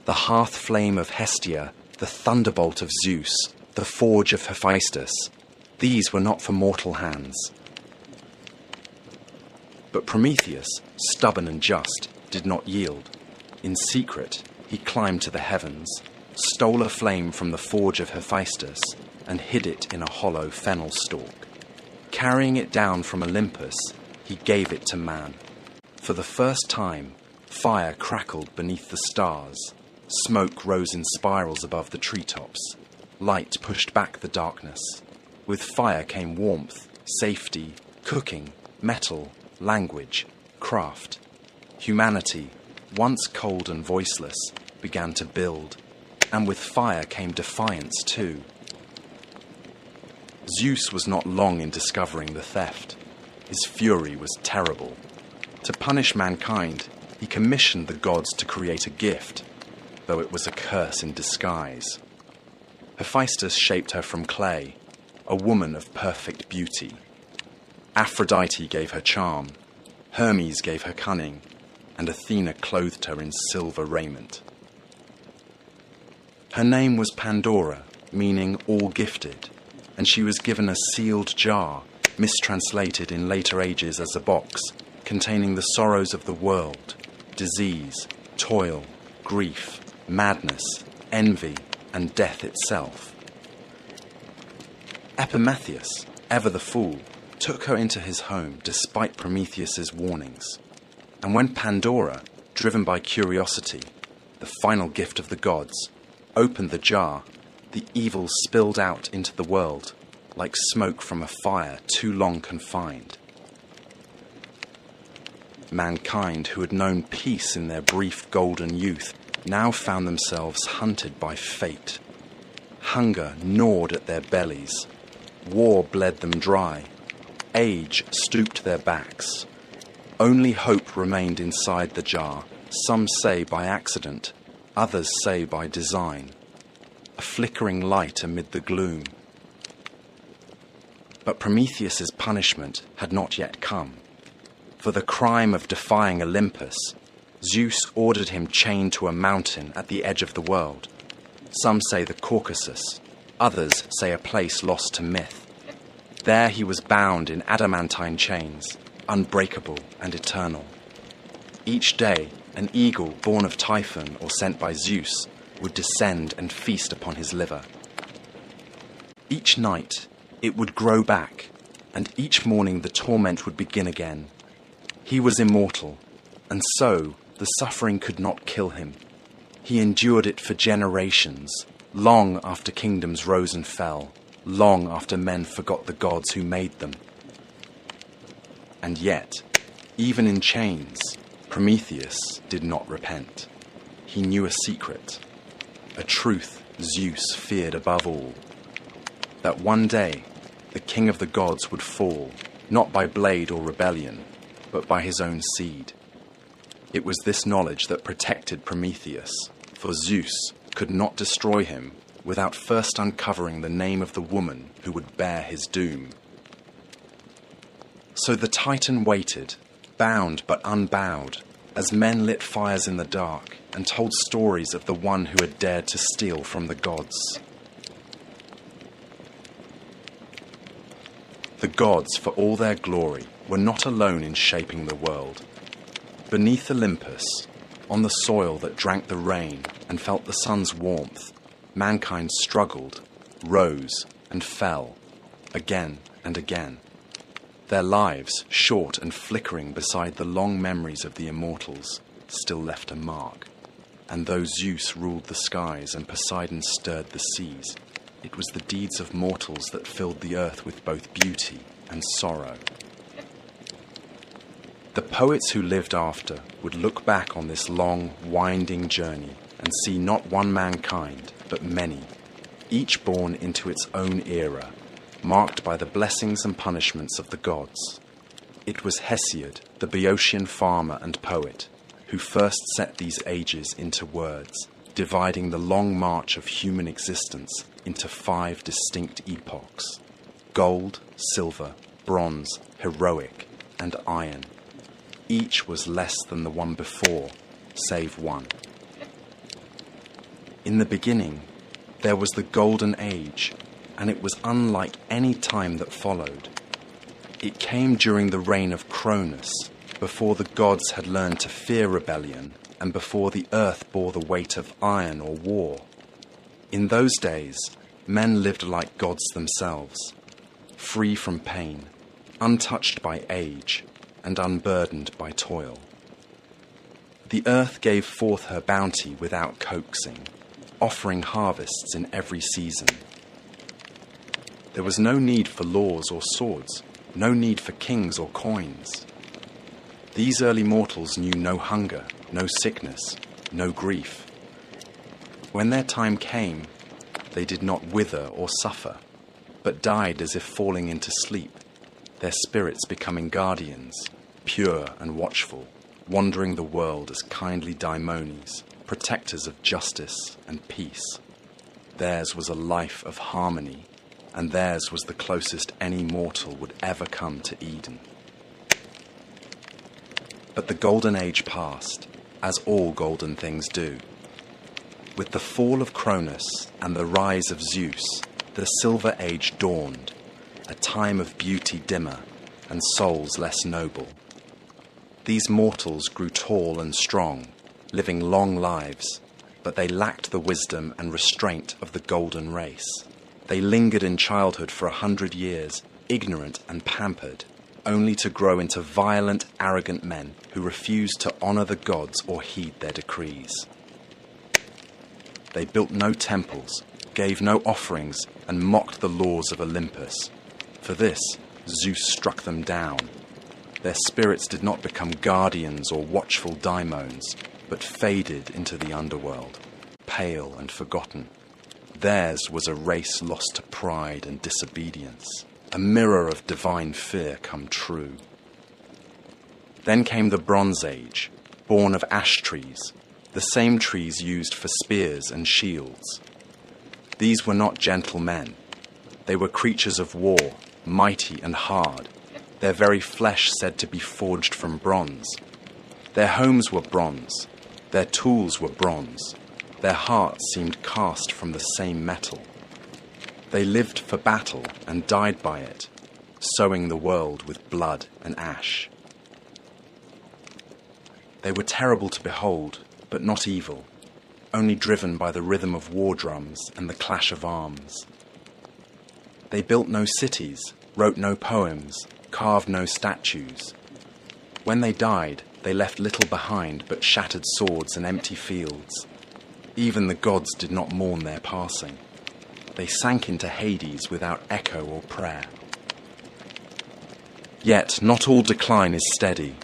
The hearth flame of Hestia, the thunderbolt of Zeus, the forge of Hephaestus, these were not for mortal hands. But Prometheus, stubborn and just, did not yield. In secret, he climbed to the heavens, stole a flame from the forge of Hephaestus, and hid it in a hollow fennel stalk. Carrying it down from Olympus, he gave it to man. For the first time, fire crackled beneath the stars, smoke rose in spirals above the treetops, light pushed back the darkness. With fire came warmth, safety, cooking, metal, language, craft. Humanity, once cold and voiceless, began to build, and with fire came defiance too. Zeus was not long in discovering the theft. His fury was terrible. To punish mankind, he commissioned the gods to create a gift, though it was a curse in disguise. Hephaestus shaped her from clay, a woman of perfect beauty. Aphrodite gave her charm, Hermes gave her cunning, and Athena clothed her in silver raiment. Her name was Pandora, meaning all gifted, and she was given a sealed jar, mistranslated in later ages as a box, containing the sorrows of the world, disease, toil, grief, madness, envy, and death itself. Epimetheus, ever the fool, took her into his home despite Prometheus's warnings. And when Pandora, driven by curiosity, the final gift of the gods, opened the jar, the evil spilled out into the world like smoke from a fire too long confined. Mankind, who had known peace in their brief golden youth, now found themselves hunted by fate. Hunger gnawed at their bellies. War bled them dry. Age stooped their backs. Only hope remained inside the jar, some say by accident, others say by design. A flickering light amid the gloom. But Prometheus's punishment had not yet come. For the crime of defying Olympus, Zeus ordered him chained to a mountain at the edge of the world. Some say the Caucasus, others say a place lost to myth. There he was bound in adamantine chains, unbreakable and eternal. Each day, an eagle born of Typhon or sent by Zeus would descend and feast upon his liver. Each night, it would grow back, and each morning the torment would begin again. He was immortal, and so the suffering could not kill him. He endured it for generations, long after kingdoms rose and fell, long after men forgot the gods who made them. And yet, even in chains, Prometheus did not repent. He knew a secret, a truth Zeus feared above all, that one day the king of the gods would fall, not by blade or rebellion, but by his own seed. It was this knowledge that protected Prometheus, for Zeus could not destroy him without first uncovering the name of the woman who would bear his doom. So the Titan waited, bound but unbowed, as men lit fires in the dark and told stories of the one who had dared to steal from the gods. The gods, for all their glory, were not alone in shaping the world. Beneath Olympus, on the soil that drank the rain and felt the sun's warmth, mankind struggled, rose, and fell, again and again. Their lives, short and flickering beside the long memories of the immortals, still left a mark. And though Zeus ruled the skies and Poseidon stirred the seas, it was the deeds of mortals that filled the earth with both beauty and sorrow. The poets who lived after would look back on this long, winding journey and see not one mankind, but many, each born into its own era, marked by the blessings and punishments of the gods. It was Hesiod, the Boeotian farmer and poet, who first set these ages into words, dividing the long march of human existence into 5 distinct epochs: gold, silver, bronze, heroic, and iron. Each was less than the one before, save one. In the beginning, there was the Golden Age, and it was unlike any time that followed. It came during the reign of Cronus, before the gods had learned to fear rebellion, and before the earth bore the weight of iron or war. In those days, men lived like gods themselves, free from pain, untouched by age, and unburdened by toil. The earth gave forth her bounty without coaxing, offering harvests in every season. There was no need for laws or swords, no need for kings or coins. These early mortals knew no hunger, no sickness, no grief. When their time came, they did not wither or suffer, but died as if falling into sleep, their spirits becoming guardians, pure and watchful, wandering the world as kindly daimones, protectors of justice and peace. Theirs was a life of harmony, and theirs was the closest any mortal would ever come to Eden. But the Golden Age passed, as all golden things do. With the fall of Cronus and the rise of Zeus, the Silver Age dawned, a time of beauty dimmer and souls less noble. These mortals grew tall and strong, living long lives, but they lacked the wisdom and restraint of the golden race. They lingered in childhood for 100 years, ignorant and pampered, only to grow into violent, arrogant men who refused to honor the gods or heed their decrees. They built no temples, gave no offerings, and mocked the laws of Olympus. For this, Zeus struck them down. Their spirits did not become guardians or watchful daimons, but faded into the underworld, pale and forgotten. Theirs was a race lost to pride and disobedience, a mirror of divine fear come true. Then came the Bronze Age, born of ash trees, the same trees used for spears and shields. These were not gentle men. They were creatures of war, mighty and hard, their very flesh said to be forged from bronze. Their homes were bronze, their tools were bronze, their hearts seemed cast from the same metal. They lived for battle and died by it, sowing the world with blood and ash. They were terrible to behold, but not evil, only driven by the rhythm of war drums and the clash of arms. They built no cities, wrote no poems, carved no statues. When they died, they left little behind but shattered swords and empty fields. Even the gods did not mourn their passing. They sank into Hades without echo or prayer. Yet not all decline is steady.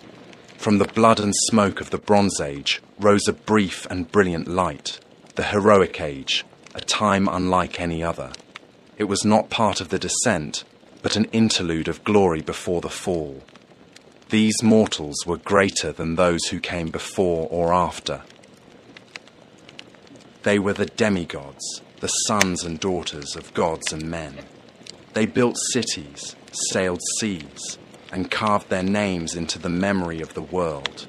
From the blood and smoke of the Bronze Age rose a brief and brilliant light, the heroic age, a time unlike any other. It was not part of the descent, but an interlude of glory before the fall. These mortals were greater than those who came before or after. They were the demigods, the sons and daughters of gods and men. They built cities, sailed seas, and carved their names into the memory of the world.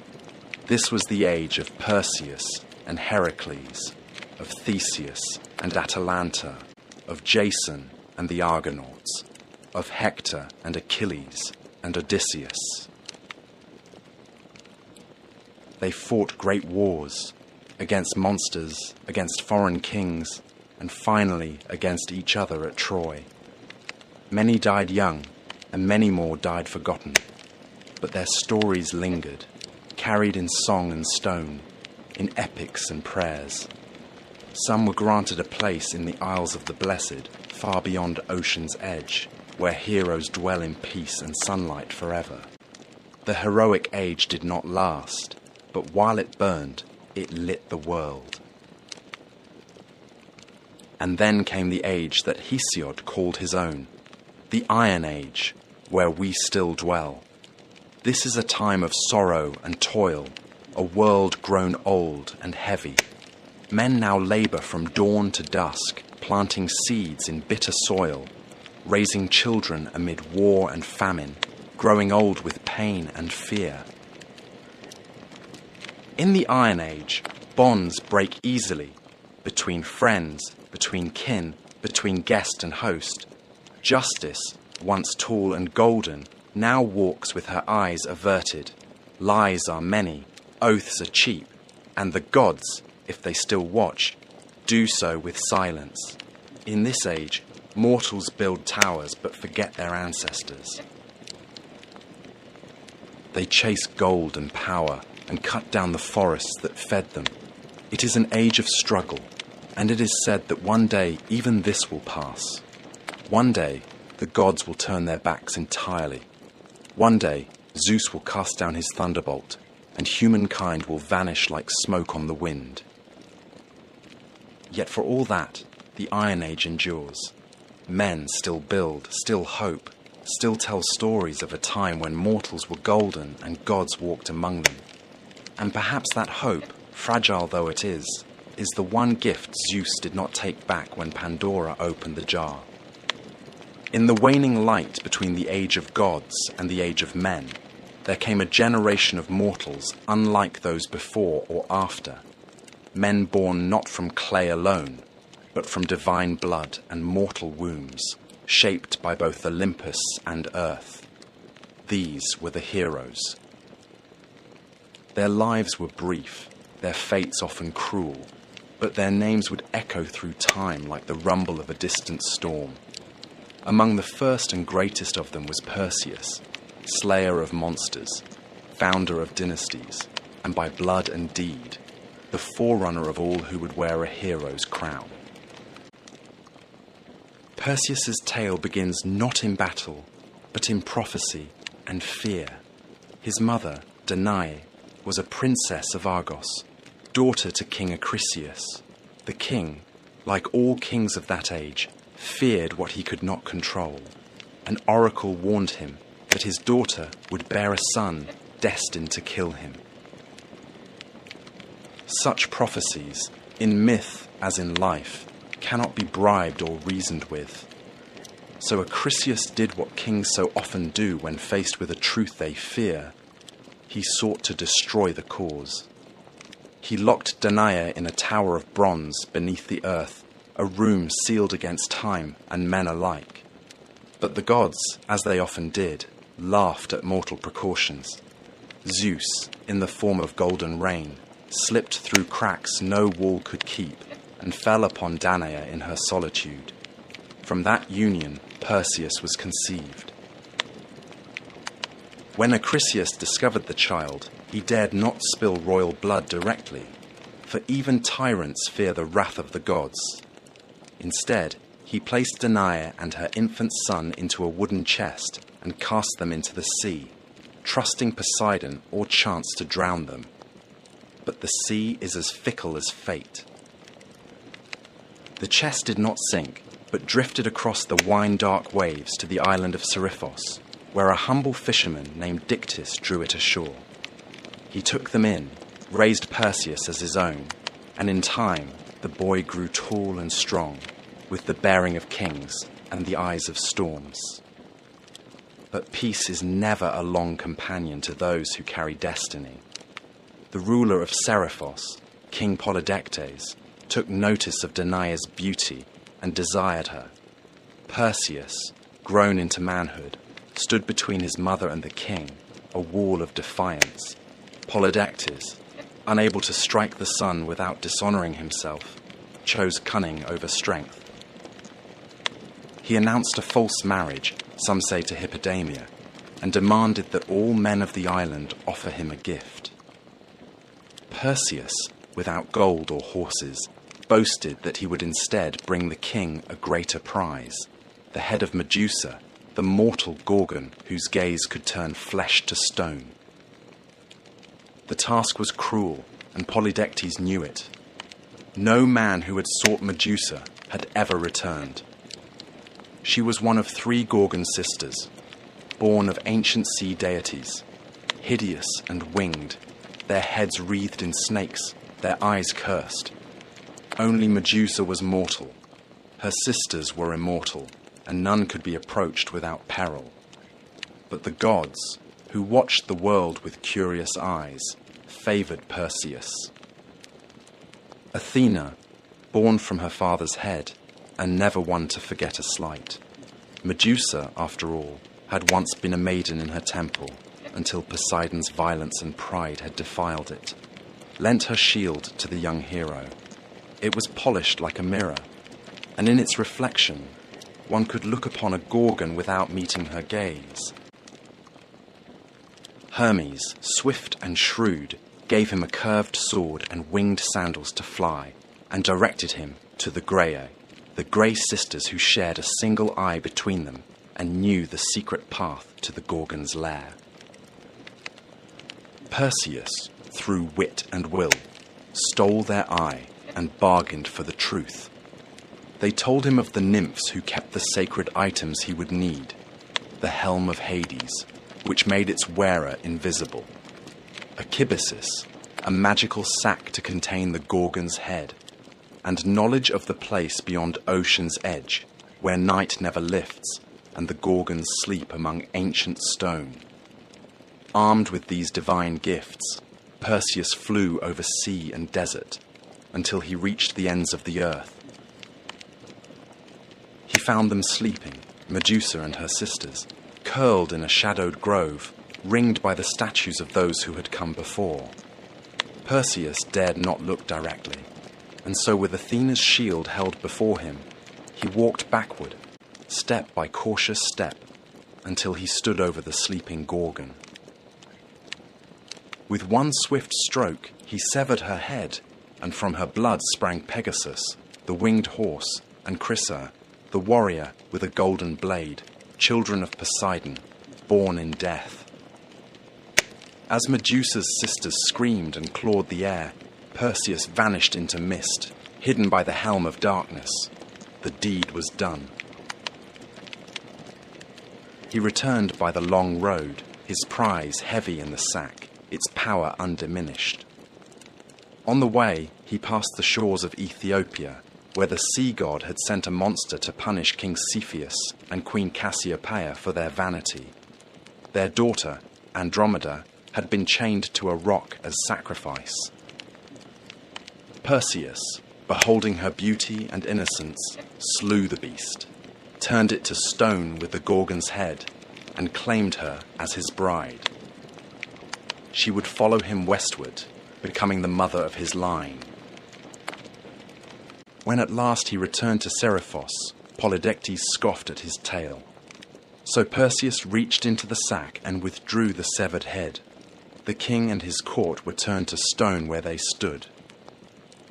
This was the age of Perseus and Heracles, of Theseus and Atalanta, of Jason and the Argonauts, of Hector and Achilles and Odysseus. They fought great wars against monsters, against foreign kings, and finally against each other at Troy. Many died young, and many more died forgotten, but their stories lingered, carried in song and stone, in epics and prayers. Some were granted a place in the Isles of the Blessed, far beyond ocean's edge, where heroes dwell in peace and sunlight forever. The heroic age did not last, but while it burned, it lit the world. And then came the age that Hesiod called his own, the Iron Age, where we still dwell. This is a time of sorrow and toil, a world grown old and heavy. Men now labour from dawn to dusk, planting seeds in bitter soil, raising children amid war and famine, growing old with pain and fear. In the Iron Age, bonds break easily between friends, between kin, between guest and host. Justice, once tall and golden, now walks with her eyes averted. Lies are many, oaths are cheap, and the gods, if they still watch, do so with silence. In this age, mortals build towers but forget their ancestors. They chase gold and power and cut down the forests that fed them. It is an age of struggle, and it is said that one day even this will pass. One day, the gods will turn their backs entirely. One day, Zeus will cast down his thunderbolt, and humankind will vanish like smoke on the wind. Yet for all that, the Iron Age endures. Men still build, still hope, still tell stories of a time when mortals were golden and gods walked among them. And perhaps that hope, fragile though it is the one gift Zeus did not take back when Pandora opened the jar. In the waning light between the age of gods and the age of men, there came a generation of mortals unlike those before or after. Men born not from clay alone, but from divine blood and mortal wombs, shaped by both Olympus and earth. These were the heroes. Their lives were brief, their fates often cruel, but their names would echo through time like the rumble of a distant storm. Among the first and greatest of them was Perseus, slayer of monsters, founder of dynasties, and by blood and deed, the forerunner of all who would wear a hero's crown. Perseus's tale begins not in battle, but in prophecy and fear. His mother, Danae, was a princess of Argos, daughter to King Acrisius. The king, like all kings of that age, feared what he could not control. An oracle warned him that his daughter would bear a son destined to kill him. Such prophecies, in myth as in life, cannot be bribed or reasoned with. So Acrisius did what kings so often do when faced with a truth they fear. He sought to destroy the cause. He locked Danae in a tower of bronze beneath the earth, a room sealed against time and men alike. But the gods, as they often did, laughed at mortal precautions. Zeus, in the form of golden rain, slipped through cracks no wall could keep and fell upon Danae in her solitude. From that union, Perseus was conceived. When Acrisius discovered the child, he dared not spill royal blood directly, for even tyrants fear the wrath of the gods. Instead, he placed Danae and her infant son into a wooden chest and cast them into the sea, trusting Poseidon or chance to drown them. But the sea is as fickle as fate. The chest did not sink, but drifted across the wine-dark waves to the island of Seriphos, where a humble fisherman named Dictys drew it ashore. He took them in, raised Perseus as his own, and in time the boy grew tall and strong, with the bearing of kings and the eyes of storms. But peace is never a long companion to those who carry destiny. The ruler of Seriphos, King Polydectes, took notice of Danae's beauty and desired her. Perseus, grown into manhood, stood between his mother and the king, a wall of defiance. Polydectes, unable to strike the sun without dishonoring himself, chose cunning over strength. He announced a false marriage, some say to Hippodamia, and demanded that all men of the island offer him a gift. Perseus, without gold or horses, boasted that he would instead bring the king a greater prize, the head of Medusa, the mortal Gorgon whose gaze could turn flesh to stone. The task was cruel, and Polydectes knew it. No man who had sought Medusa had ever returned. She was one of 3 Gorgon sisters, born of ancient sea deities, hideous and winged, their heads wreathed in snakes, their eyes cursed. Only Medusa was mortal. Her sisters were immortal, and none could be approached without peril. But the gods, who watched the world with curious eyes, favoured Perseus. Athena, born from her father's head, and never one to forget a slight. Medusa, after all, had once been a maiden in her temple, until Poseidon's violence and pride had defiled it, lent her shield to the young hero. It was polished like a mirror, and in its reflection, one could look upon a Gorgon without meeting her gaze. Hermes, swift and shrewd, gave him a curved sword and winged sandals to fly, and directed him to the Graeae, the grey sisters who shared a single eye between them and knew the secret path to the Gorgon's lair. Perseus, through wit and will, stole their eye and bargained for the truth. They told him of the nymphs who kept the sacred items he would need, the helm of Hades, which made its wearer invisible, a kibisis, a magical sack to contain the Gorgon's head, and knowledge of the place beyond ocean's edge, where night never lifts and the Gorgons sleep among ancient stone. Armed with these divine gifts, Perseus flew over sea and desert until he reached the ends of the earth. He found them sleeping, Medusa and her sisters, curled in a shadowed grove, ringed by the statues of those who had come before. Perseus dared not look directly, and so with Athena's shield held before him, he walked backward, step by cautious step, until he stood over the sleeping Gorgon. With one swift stroke, he severed her head, and from her blood sprang Pegasus, the winged horse, and Chrysa, the warrior with a golden blade, children of Poseidon, born in death. As Medusa's sisters screamed and clawed the air, Perseus vanished into mist, hidden by the helm of darkness. The deed was done. He returned by the long road, his prize heavy in the sack, its power undiminished. On the way, he passed the shores of Ethiopia, where the sea god had sent a monster to punish King Cepheus and Queen Cassiopeia for their vanity. Their daughter, Andromeda, had been chained to a rock as sacrifice. Perseus, beholding her beauty and innocence, slew the beast, turned it to stone with the Gorgon's head, and claimed her as his bride. She would follow him westward, becoming the mother of his line. When at last he returned to Seriphos, Polydectes scoffed at his tale. So Perseus reached into the sack and withdrew the severed head. The king and his court were turned to stone where they stood.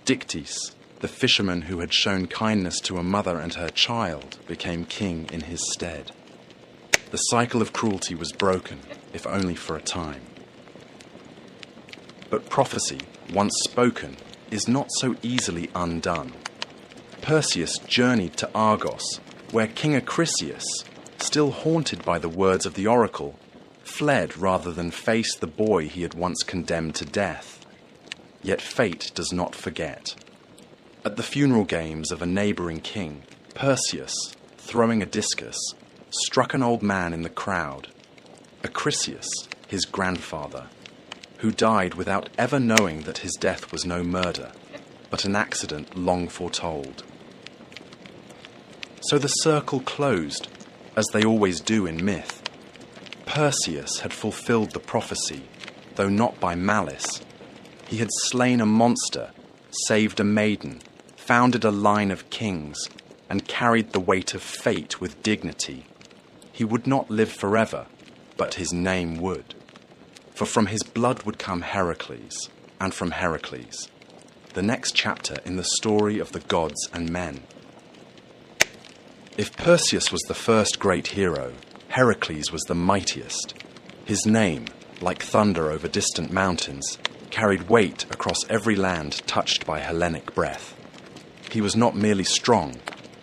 Dictys, the fisherman who had shown kindness to a mother and her child, became king in his stead. The cycle of cruelty was broken, if only for a time. But prophecy, once spoken, is not so easily undone. Perseus journeyed to Argos, where King Acrisius, still haunted by the words of the oracle, fled rather than face the boy he had once condemned to death. Yet fate does not forget. At the funeral games of a neighbouring king, Perseus, throwing a discus, struck an old man in the crowd, Acrisius, his grandfather, who died without ever knowing that his death was no murder, but an accident long foretold. So the circle closed, as they always do in myth. Perseus had fulfilled the prophecy, though not by malice. He had slain a monster, saved a maiden, founded a line of kings, and carried the weight of fate with dignity. He would not live forever, but his name would. For from his blood would come Heracles, and from Heracles, the next chapter in the story of the gods and men. If Perseus was the first great hero, Heracles was the mightiest. His name, like thunder over distant mountains, carried weight across every land touched by Hellenic breath. He was not merely strong,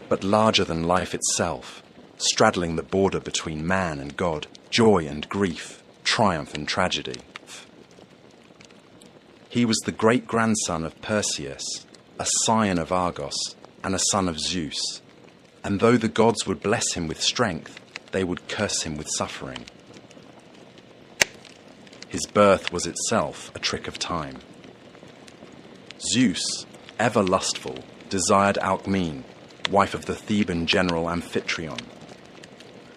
but larger than life itself, straddling the border between man and God, joy and grief, triumph and tragedy. He was the great-grandson of Perseus, a scion of Argos, and a son of Zeus. And though the gods would bless him with strength, they would curse him with suffering. His birth was itself a trick of time. Zeus, ever lustful, desired Alcmene, wife of the Theban general Amphitryon.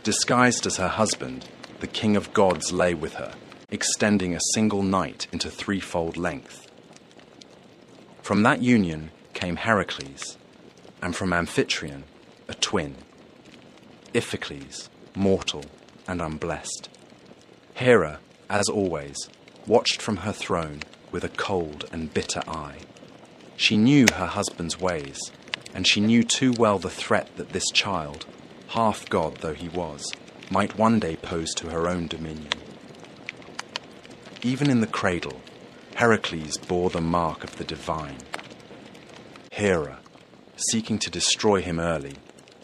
Disguised as her husband, the king of gods lay with her, extending a single night into threefold length. From that union came Heracles, and from Amphitryon, a twin. Iphicles, mortal and unblessed. Hera, as always, watched from her throne with a cold and bitter eye. She knew her husband's ways, and she knew too well the threat that this child, half god though he was, might one day pose to her own dominion. Even in the cradle, Heracles bore the mark of the divine. Hera, seeking to destroy him early,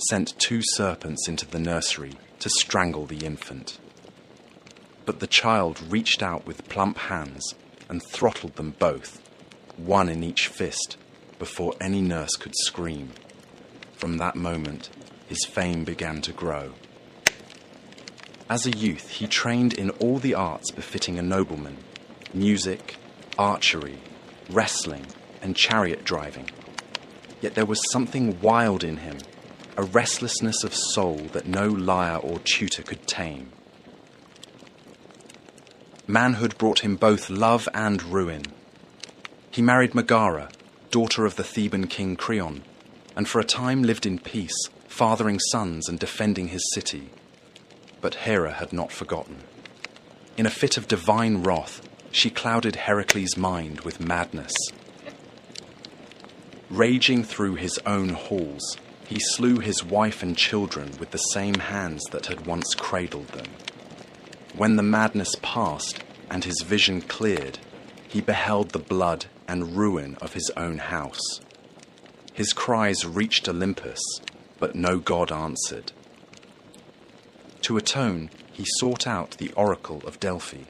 sent 2 serpents into the nursery to strangle the infant. But the child reached out with plump hands and throttled them both, one in each fist, before any nurse could scream. From that moment, his fame began to grow. As a youth, he trained in all the arts befitting a nobleman: music, archery, wrestling, and chariot driving. Yet there was something wild in him, a restlessness of soul that no lyre or tutor could tame. Manhood brought him both love and ruin. He married Megara, daughter of the Theban king Creon, and for a time lived in peace, fathering sons and defending his city. But Hera had not forgotten. In a fit of divine wrath, she clouded Heracles' mind with madness. Raging through his own halls, he slew his wife and children with the same hands that had once cradled them. When the madness passed and his vision cleared, he beheld the blood and ruin of his own house. His cries reached Olympus, but no god answered. To atone, he sought out the oracle of Delphi.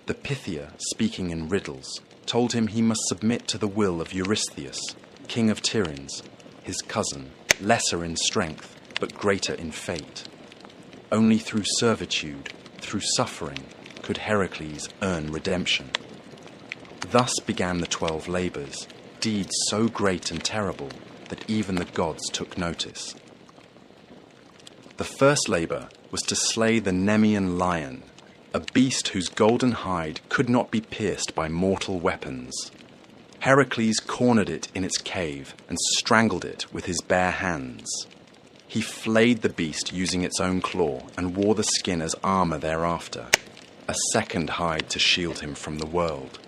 The Pythia, speaking in riddles, told him he must submit to the will of Eurystheus, king of Tiryns, his cousin, lesser in strength, but greater in fate. Only through servitude, through suffering, could Heracles earn redemption. Thus began the 12 labours, deeds so great and terrible that even the gods took notice. The first labour was to slay the Nemean lion, a beast whose golden hide could not be pierced by mortal weapons. Heracles cornered it in its cave and strangled it with his bare hands. He flayed the beast using its own claw and wore the skin as armour thereafter, a second hide to shield him from the world.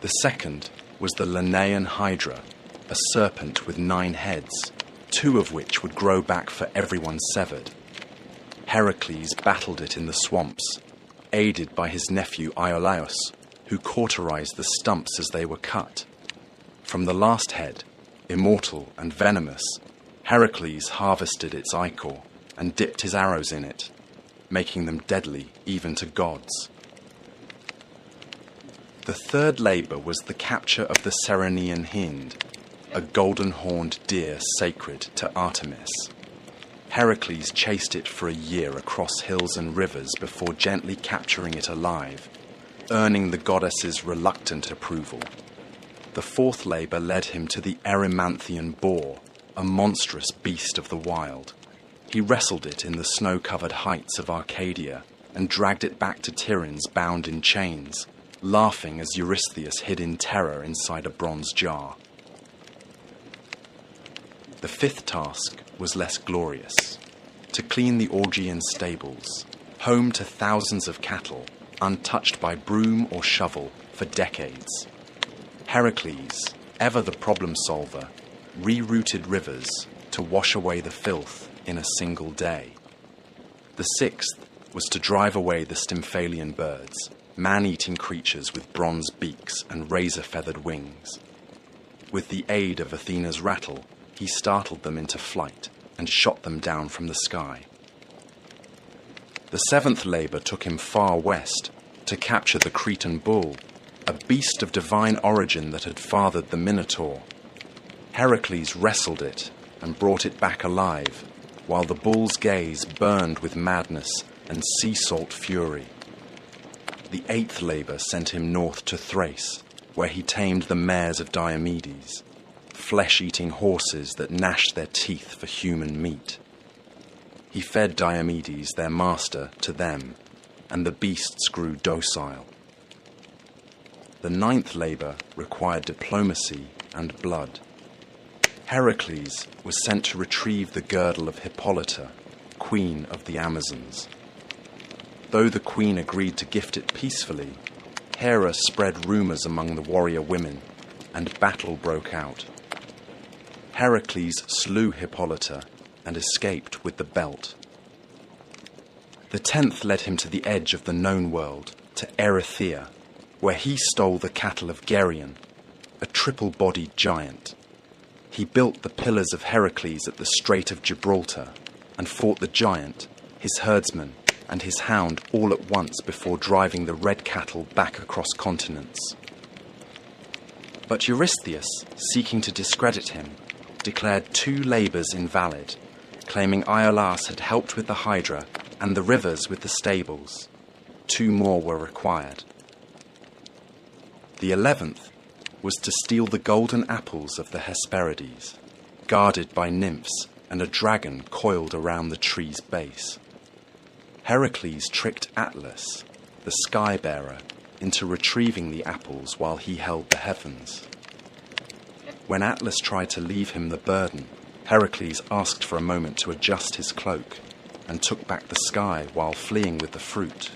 The second was the Linnaean Hydra, a serpent with 9 heads, 2 of which would grow back for everyone severed. Heracles battled it in the swamps, aided by his nephew Iolaus, who cauterized the stumps as they were cut. From the last head, immortal and venomous, Heracles harvested its ichor and dipped his arrows in it, making them deadly even to gods. The third labour was the capture of the Ceryneian hind, a golden-horned deer sacred to Artemis. Heracles chased it for a year across hills and rivers before gently capturing it alive, earning the goddess's reluctant approval. The fourth labour led him to the Erymanthian boar, a monstrous beast of the wild. He wrestled it in the snow-covered heights of Arcadia and dragged it back to Tiryns bound in chains, laughing as Eurystheus hid in terror inside a bronze jar. The fifth task was less glorious: to clean the Augean stables, home to thousands of cattle, untouched by broom or shovel for decades. Heracles, ever the problem solver, rerouted rivers to wash away the filth in a single day. The sixth was to drive away the Stymphalian birds, man-eating creatures with bronze beaks and razor-feathered wings. With the aid of Athena's rattle, he startled them into flight and shot them down from the sky. The seventh labour took him far west to capture the Cretan bull, a beast of divine origin that had fathered the Minotaur. Heracles wrestled it and brought it back alive, while the bull's gaze burned with madness and sea salt fury. The eighth labour sent him north to Thrace, where he tamed the mares of Diomedes, flesh-eating horses that gnashed their teeth for human meat. He fed Diomedes, their master, to them, and the beasts grew docile. The ninth labour required diplomacy and blood. Heracles was sent to retrieve the girdle of Hippolyta, queen of the Amazons. Though the queen agreed to gift it peacefully, Hera spread rumours among the warrior women, and battle broke out. Heracles slew Hippolyta and escaped with the belt. The 10th led him to the edge of the known world, to Erythea, where he stole the cattle of Geryon, a triple-bodied giant. He built the pillars of Heracles at the Strait of Gibraltar and fought the giant, his herdsman, and his hound all at once before driving the red cattle back across continents. But Eurystheus, seeking to discredit him, declared 2 labours invalid, claiming Iolaus had helped with the Hydra and the rivers with the stables. 2 more were required. The 11th was to steal the golden apples of the Hesperides, guarded by nymphs and a dragon coiled around the tree's base. Heracles tricked Atlas, the sky-bearer, into retrieving the apples while he held the heavens. When Atlas tried to leave him the burden, Heracles asked for a moment to adjust his cloak and took back the sky while fleeing with the fruit.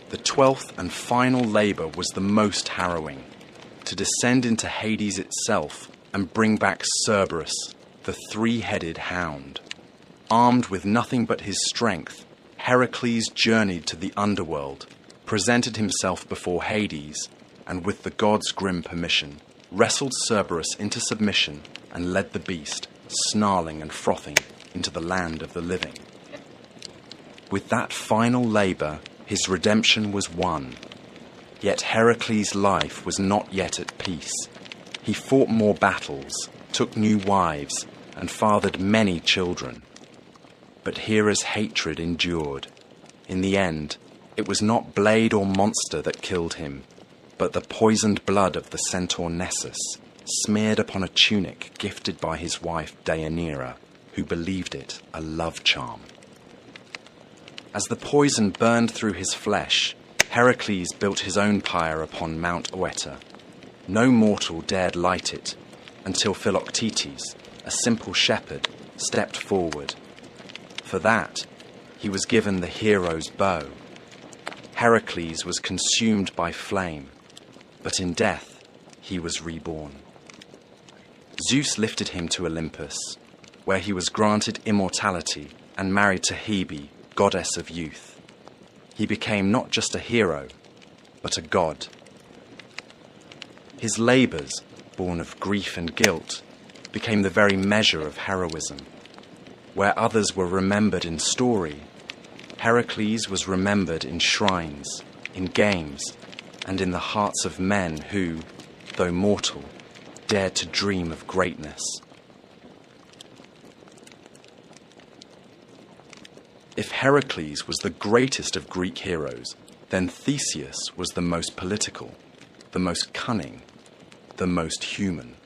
The 12th and final labour was the most harrowing: to descend into Hades itself and bring back Cerberus, the 3-headed hound. Armed with nothing but his strength, Heracles journeyed to the underworld, presented himself before Hades, and with the god's grim permission, wrestled Cerberus into submission and led the beast, snarling and frothing, into the land of the living. With that final labour, his redemption was won. Yet Heracles' life was not yet at peace. He fought more battles, took new wives, and fathered many children. But Hera's hatred endured. In the end, it was not blade or monster that killed him, but the poisoned blood of the centaur Nessus, smeared upon a tunic gifted by his wife Deianira, who believed it a love charm. As the poison burned through his flesh, Heracles built his own pyre upon Mount Oeta. No mortal dared light it, until Philoctetes, a simple shepherd, stepped forward. For that, he was given the hero's bow. Heracles was consumed by flame, but in death he was reborn. Zeus lifted him to Olympus, where he was granted immortality and married to Hebe, goddess of youth. He became not just a hero, but a god. His labours, born of grief and guilt, became the very measure of heroism. Where others were remembered in story, Heracles was remembered in shrines, in games, and in the hearts of men who, though mortal, dared to dream of greatness. If Heracles was the greatest of Greek heroes, then Theseus was the most political, the most cunning, the most human.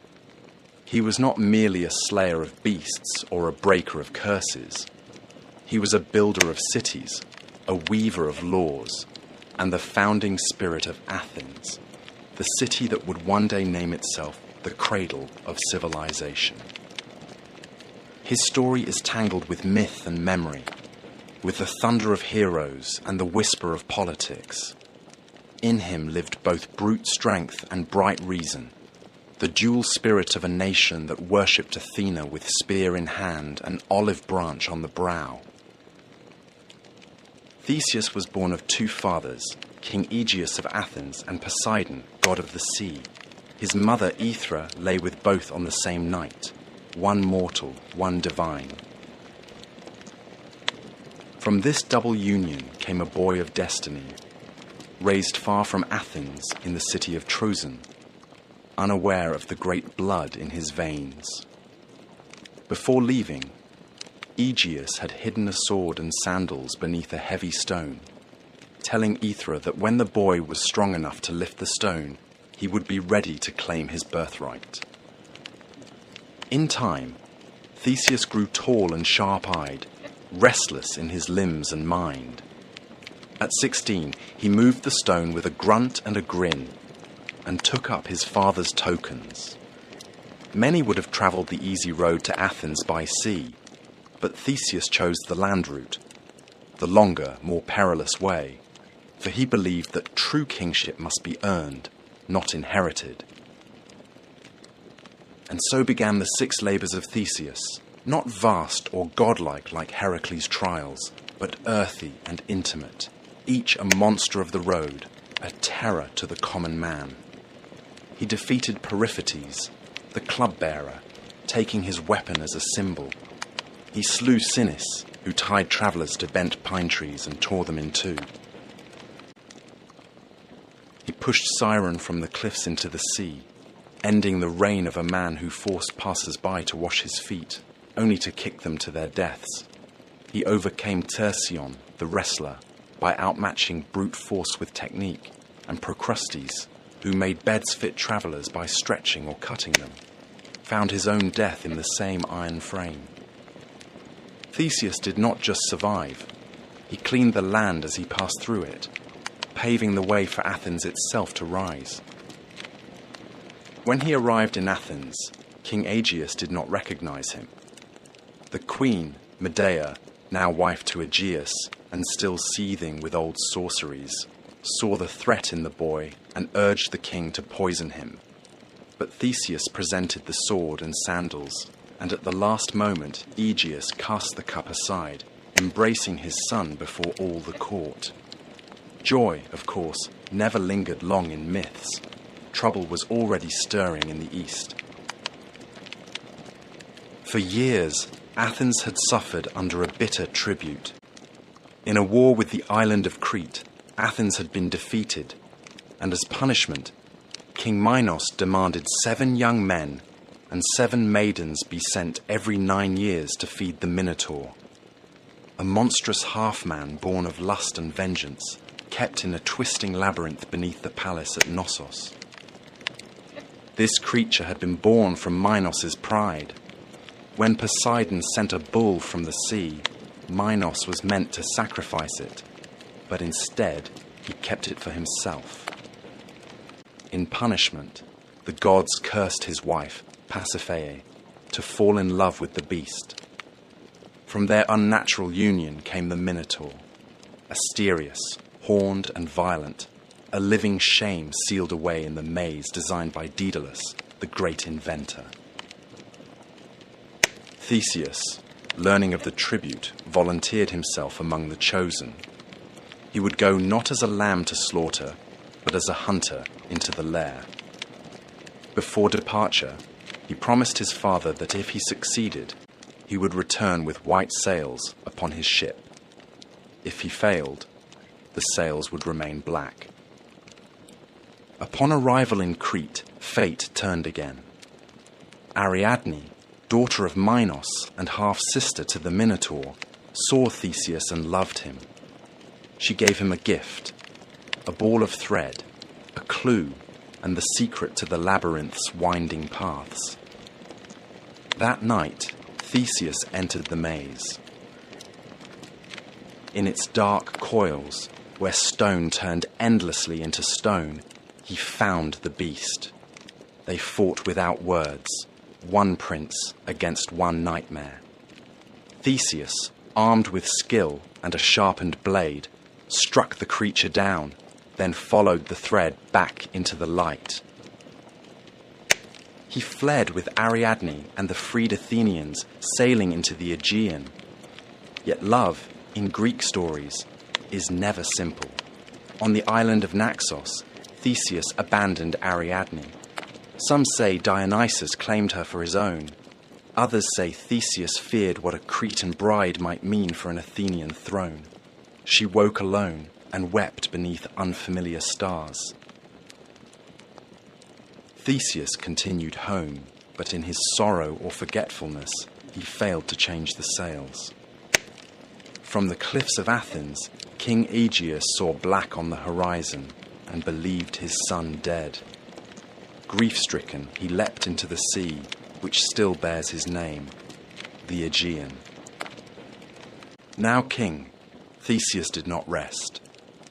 He was not merely a slayer of beasts or a breaker of curses. He was a builder of cities, a weaver of laws, and the founding spirit of Athens, the city that would one day name itself the cradle of civilization. His story is tangled with myth and memory, with the thunder of heroes and the whisper of politics. In him lived both brute strength and bright reason, the dual spirit of a nation that worshipped Athena with spear in hand and olive branch on the brow. Theseus was born of two fathers, King Aegeus of Athens and Poseidon, god of the sea. His mother Aethra lay with both on the same night, one mortal, one divine. From this double union came a boy of destiny, raised far from Athens in the city of Troezen, unaware of the great blood in his veins. Before leaving, Aegeus had hidden a sword and sandals beneath a heavy stone, telling Aethra that when the boy was strong enough to lift the stone, he would be ready to claim his birthright. In time, Theseus grew tall and sharp-eyed, restless in his limbs and mind. At 16, he moved the stone with a grunt and a grin, and took up his father's tokens. Many would have travelled the easy road to Athens by sea, but Theseus chose the land route, the longer, more perilous way, for he believed that true kingship must be earned, not inherited. And so began the 6 labours of Theseus, not vast or godlike like Heracles' trials, but earthy and intimate, each a monster of the road, a terror to the common man. He defeated Periphetes, the club-bearer, taking his weapon as a symbol. He slew Sinis, who tied travellers to bent pine trees and tore them in two. He pushed Siren from the cliffs into the sea, ending the reign of a man who forced passers-by to wash his feet, only to kick them to their deaths. He overcame Tersion, the wrestler, by outmatching brute force with technique, and Procrustes, who made beds fit travellers by stretching or cutting them, found his own death in the same iron frame. Theseus did not just survive. He cleaned the land as he passed through it, paving the way for Athens itself to rise. When he arrived in Athens, King Aegeus did not recognize him. The queen, Medea, now wife to Aegeus, and still seething with old sorceries, saw the threat in the boy and urged the king to poison him. But Theseus presented the sword and sandals, and at the last moment Aegeus cast the cup aside, embracing his son before all the court. Joy, of course, never lingered long in myths. Trouble was already stirring in the east. For years, Athens had suffered under a bitter tribute. In a war with the island of Crete, Athens had been defeated, and as punishment, King Minos demanded 7 young men and 7 maidens be sent every 9 years to feed the Minotaur, a monstrous half-man born of lust and vengeance, kept in a twisting labyrinth beneath the palace at Knossos. This creature had been born from Minos' pride. When Poseidon sent a bull from the sea, Minos was meant to sacrifice it, but instead he kept it for himself. In punishment, the gods cursed his wife, Pasiphae, to fall in love with the beast. From their unnatural union came the Minotaur, Asterius, horned and violent, a living shame sealed away in the maze designed by Daedalus, the great inventor. Theseus, learning of the tribute, volunteered himself among the chosen. He would go not as a lamb to slaughter, but as a hunter into the lair. Before departure, he promised his father that if he succeeded, he would return with white sails upon his ship. If he failed, the sails would remain black. Upon arrival in Crete, fate turned again. Ariadne, daughter of Minos and half-sister to the Minotaur, saw Theseus and loved him. She gave him a gift, a ball of thread, a clue, and the secret to the labyrinth's winding paths. That night, Theseus entered the maze. In its dark coils, where stone turned endlessly into stone, he found the beast. They fought without words, one prince against one nightmare. Theseus, armed with skill and a sharpened blade, struck the creature down, then followed the thread back into the light. He fled with Ariadne and the freed Athenians, sailing into the Aegean. Yet love, in Greek stories, is never simple. On the island of Naxos, Theseus abandoned Ariadne. Some say Dionysus claimed her for his own. Others say Theseus feared what a Cretan bride might mean for an Athenian throne. She woke alone and wept beneath unfamiliar stars. Theseus continued home, but in his sorrow or forgetfulness, he failed to change the sails. From the cliffs of Athens, King Aegeus saw black on the horizon and believed his son dead. Grief-stricken, he leapt into the sea, which still bears his name, the Aegean. Now king, Theseus did not rest.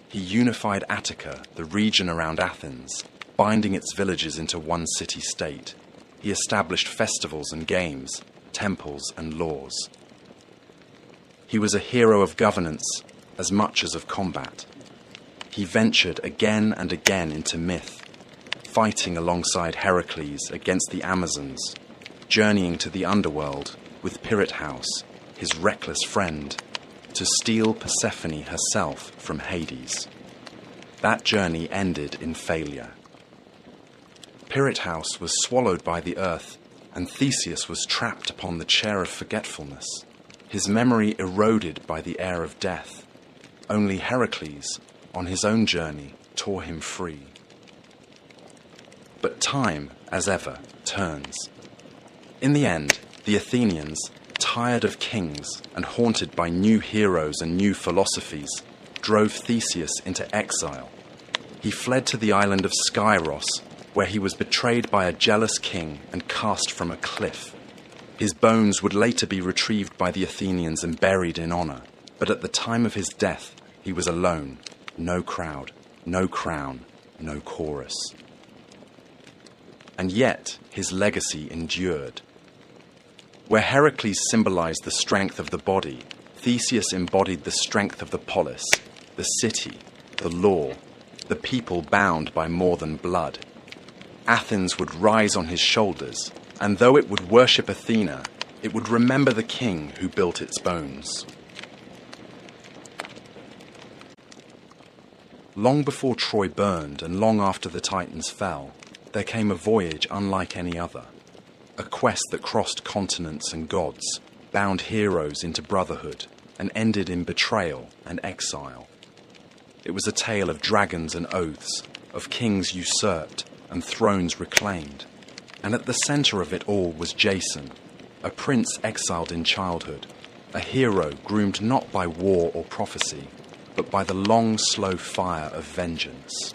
He unified Attica, the region around Athens, binding its villages into one city-state. He established festivals and games, temples and laws. He was a hero of governance as much as of combat. He ventured again and again into myth, fighting alongside Heracles against the Amazons, journeying to the underworld with Pirithous, his reckless friend, to steal Persephone herself from Hades. That journey ended in failure. Pirithous was swallowed by the earth, and Theseus was trapped upon the chair of forgetfulness, his memory eroded by the air of death. Only Heracles, on his own journey, tore him free. But time, as ever, turns. In the end, the Athenians, tired of kings and haunted by new heroes and new philosophies, drove Theseus into exile. He fled to the island of Skyros, where he was betrayed by a jealous king and cast from a cliff. His bones would later be retrieved by the Athenians and buried in honor, but at the time of his death, he was alone. No crowd, no crown, no chorus. And yet, his legacy endured. Where Heracles symbolized the strength of the body, Theseus embodied the strength of the polis, the city, the law, the people bound by more than blood. Athens would rise on his shoulders, and though it would worship Athena, it would remember the king who built its bones. Long before Troy burned and long after the Titans fell, there came a voyage unlike any other. A quest that crossed continents and gods, bound heroes into brotherhood, and ended in betrayal and exile. It was a tale of dragons and oaths, of kings usurped and thrones reclaimed. And at the center of it all was Jason, a prince exiled in childhood, a hero groomed not by war or prophecy, but by the long, slow fire of vengeance.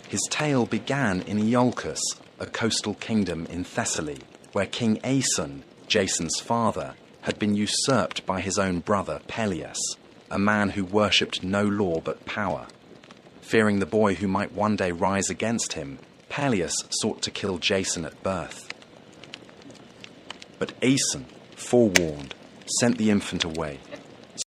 His tale began in Iolcus, a coastal kingdom in Thessaly, where King Aeson, Jason's father, had been usurped by his own brother Peleus, a man who worshipped no law but power. Fearing the boy who might one day rise against him, Peleus sought to kill Jason at birth. But Aeson, forewarned, sent the infant away,